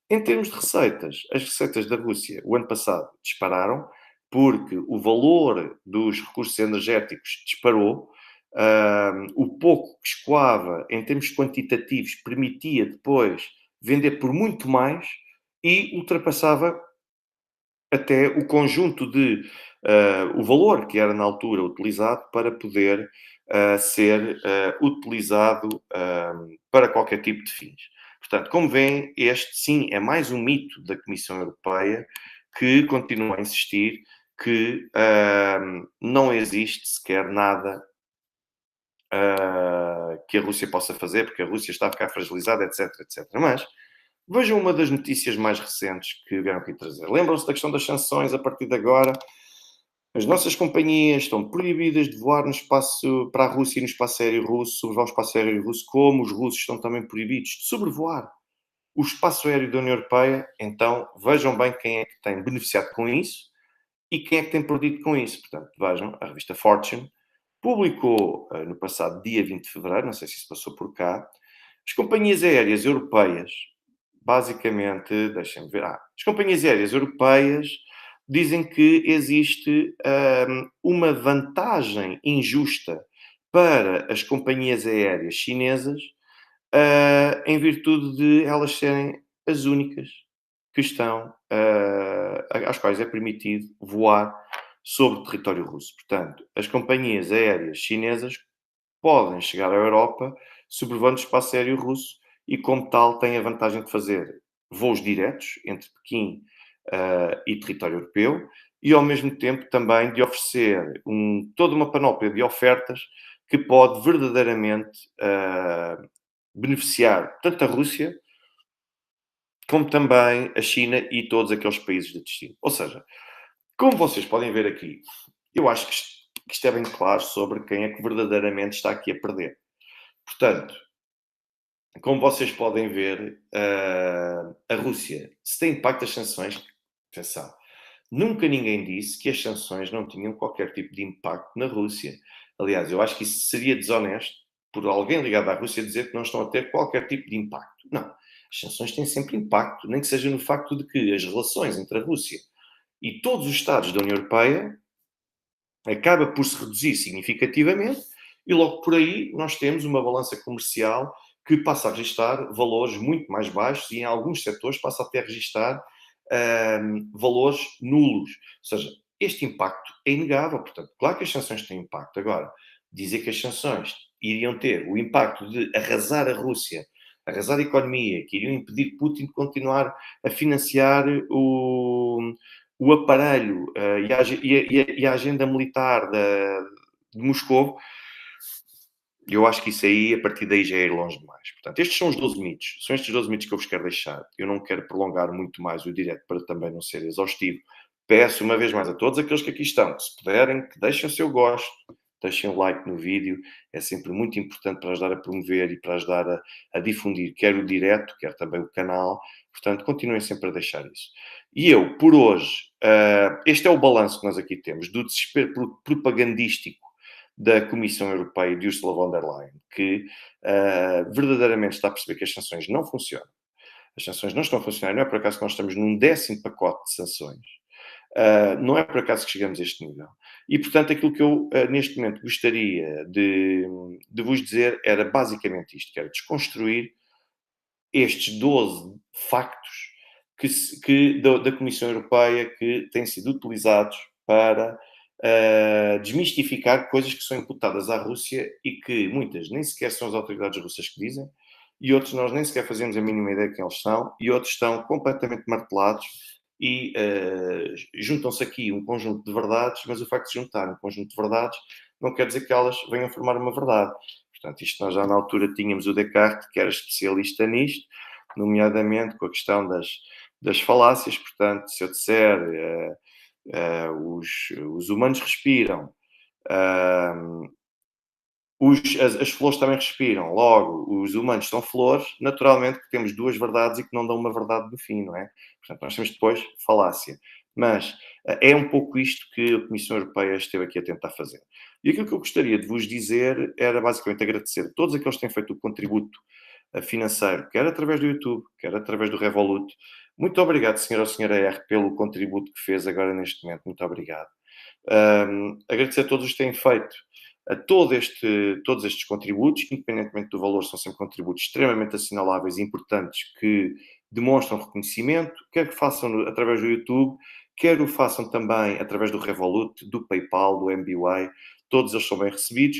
Em termos de receitas, as receitas da Rússia o ano passado dispararam porque o valor dos recursos energéticos disparou. O pouco que escoava em termos quantitativos permitia depois vender por muito mais e ultrapassava até o conjunto de o valor que era na altura utilizado para poder ser utilizado para qualquer tipo de fins. Portanto, como veem, este sim é mais um mito da Comissão Europeia que continua a insistir que não existe sequer nada que a Rússia possa fazer, porque a Rússia está a ficar fragilizada, etc, etc. Mas vejam uma das notícias mais recentes que vieram aqui trazer. Lembram-se da questão das sanções a partir de agora? As nossas companhias estão proibidas de voar no espaço para a Rússia e no espaço aéreo russo, sobrevoar o espaço aéreo russo, como os russos estão também proibidos de sobrevoar o espaço aéreo da União Europeia. Então, vejam bem quem é que tem beneficiado com isso e quem é que tem perdido com isso. Portanto, vejam, a revista Fortune publicou no passado dia 20 de fevereiro, não sei se isso passou por cá, as companhias aéreas europeias, basicamente, deixem-me ver, as companhias aéreas europeias dizem que existe uma vantagem injusta para as companhias aéreas chinesas, em virtude de elas serem as únicas que estão, às quais é permitido voar sobre o território russo. Portanto, as companhias aéreas chinesas podem chegar à Europa sobrevoando o espaço aéreo russo e, como tal, têm a vantagem de fazer voos diretos entre Pequim e território europeu e, ao mesmo tempo, também de oferecer toda uma panóplia de ofertas que pode verdadeiramente beneficiar tanto a Rússia como também a China e todos aqueles países de destino. Ou seja, como vocês podem ver aqui, eu acho que isto é bem claro sobre quem é que verdadeiramente está aqui a perder. Portanto, como vocês podem ver, a Rússia, se tem impacto das sanções, atenção, nunca ninguém disse que as sanções não tinham qualquer tipo de impacto na Rússia. Aliás, eu acho que isso seria desonesto por alguém ligado à Rússia dizer que não estão a ter qualquer tipo de impacto. Não. As sanções têm sempre impacto, nem que seja no facto de que as relações entre a Rússia e todos os Estados da União Europeia acaba por se reduzir significativamente e logo por aí nós temos uma balança comercial que passa a registrar valores muito mais baixos e em alguns setores passa até a registrar valores nulos. Ou seja, este impacto é inegável. Portanto, claro que as sanções têm impacto. Agora, dizer que as sanções iriam ter o impacto de arrasar a Rússia, arrasar a economia, que iriam impedir Putin de continuar a financiar o aparelho e a agenda militar de Moscou, eu acho que isso aí, a partir daí, já é ir longe demais. Portanto, estes são os 12 mitos. São estes 12 mitos que eu vos quero deixar. Eu não quero prolongar muito mais o direto para também não ser exaustivo. Peço uma vez mais a todos aqueles que aqui estão, que se puderem, que deixem o seu gosto, deixem o like no vídeo. É sempre muito importante para ajudar a promover e para ajudar a difundir quer o direto, quer também o canal. Portanto, continuem sempre a deixar isso. E eu, por hoje, este é o balanço que nós aqui temos do desespero propagandístico da Comissão Europeia de Ursula von der Leyen, que verdadeiramente está a perceber que as sanções não funcionam. As sanções não estão a funcionar, não é por acaso que nós estamos num 10º pacote de sanções. Não é por acaso que chegamos a este nível. E, portanto, aquilo que eu, neste momento, gostaria de vos dizer era basicamente isto, que era desconstruir estes 12 factos da Comissão Europeia que têm sido utilizados para desmistificar coisas que são imputadas à Rússia e que muitas nem sequer são as autoridades russas que dizem, e outros nós nem sequer fazemos a mínima ideia de quem eles são, e outros estão completamente martelados e juntam-se aqui um conjunto de verdades, mas o facto de se juntar um conjunto de verdades não quer dizer que elas venham formar uma verdade. Portanto, isto nós já na altura tínhamos o Descartes, que era especialista nisto, nomeadamente com a questão das falácias. Portanto, se eu disser os humanos respiram, as flores também respiram, logo os humanos são flores, naturalmente que temos duas verdades e que não dão uma verdade no fim, não é? Portanto, nós temos depois falácia. Mas é um pouco isto que a Comissão Europeia esteve aqui a tentar fazer. E aquilo que eu gostaria de vos dizer era basicamente agradecer a todos aqueles que têm feito o contributo financeiro, quer através do YouTube, quer através do Revolut. Muito obrigado, senhor ou senhora R, pelo contributo que fez agora neste momento. Muito obrigado. Agradecer a todos os que têm feito a todos estes contributos, independentemente do valor, são sempre contributos extremamente assinaláveis e importantes que demonstram reconhecimento, quer que façam através do YouTube, quer o façam também através do Revolut, do PayPal, do MBWay, todos eles são bem recebidos.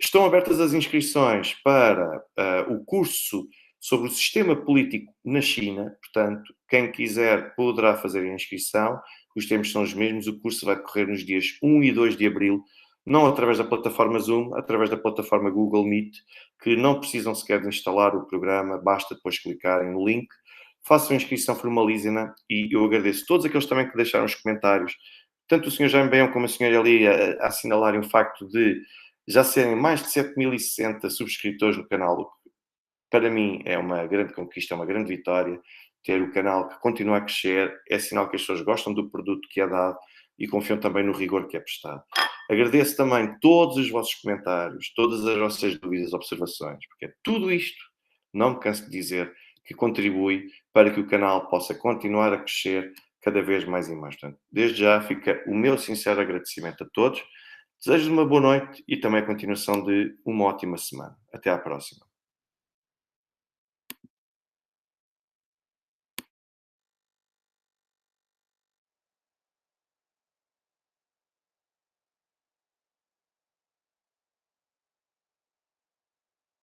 Estão abertas as inscrições para o curso sobre o sistema político na China, portanto, quem quiser poderá fazer a inscrição, os termos são os mesmos, o curso vai decorrer nos dias 1 e 2 de abril, não através da plataforma Zoom, através da plataforma Google Meet, que não precisam sequer de instalar o programa, basta depois clicarem no link, façam a inscrição, formalizem-na e eu agradeço a todos aqueles também que deixaram os comentários, tanto o Sr. Jaime Baião como a Sra. Ali a assinalarem o facto de já serem mais de 7.060 subscritores no canal, o que para mim é uma grande conquista, é uma grande vitória ter o canal que continua a crescer, é sinal que as pessoas gostam do produto que é dado e confiam também no rigor que é prestado. Agradeço também todos os vossos comentários, todas as vossas dúvidas, observações, porque é tudo isto, não me canso de dizer, que contribui para que o canal possa continuar a crescer cada vez mais e mais. Portanto, desde já fica o meu sincero agradecimento a todos. Desejo uma boa noite e também a continuação de uma ótima semana. Até à próxima.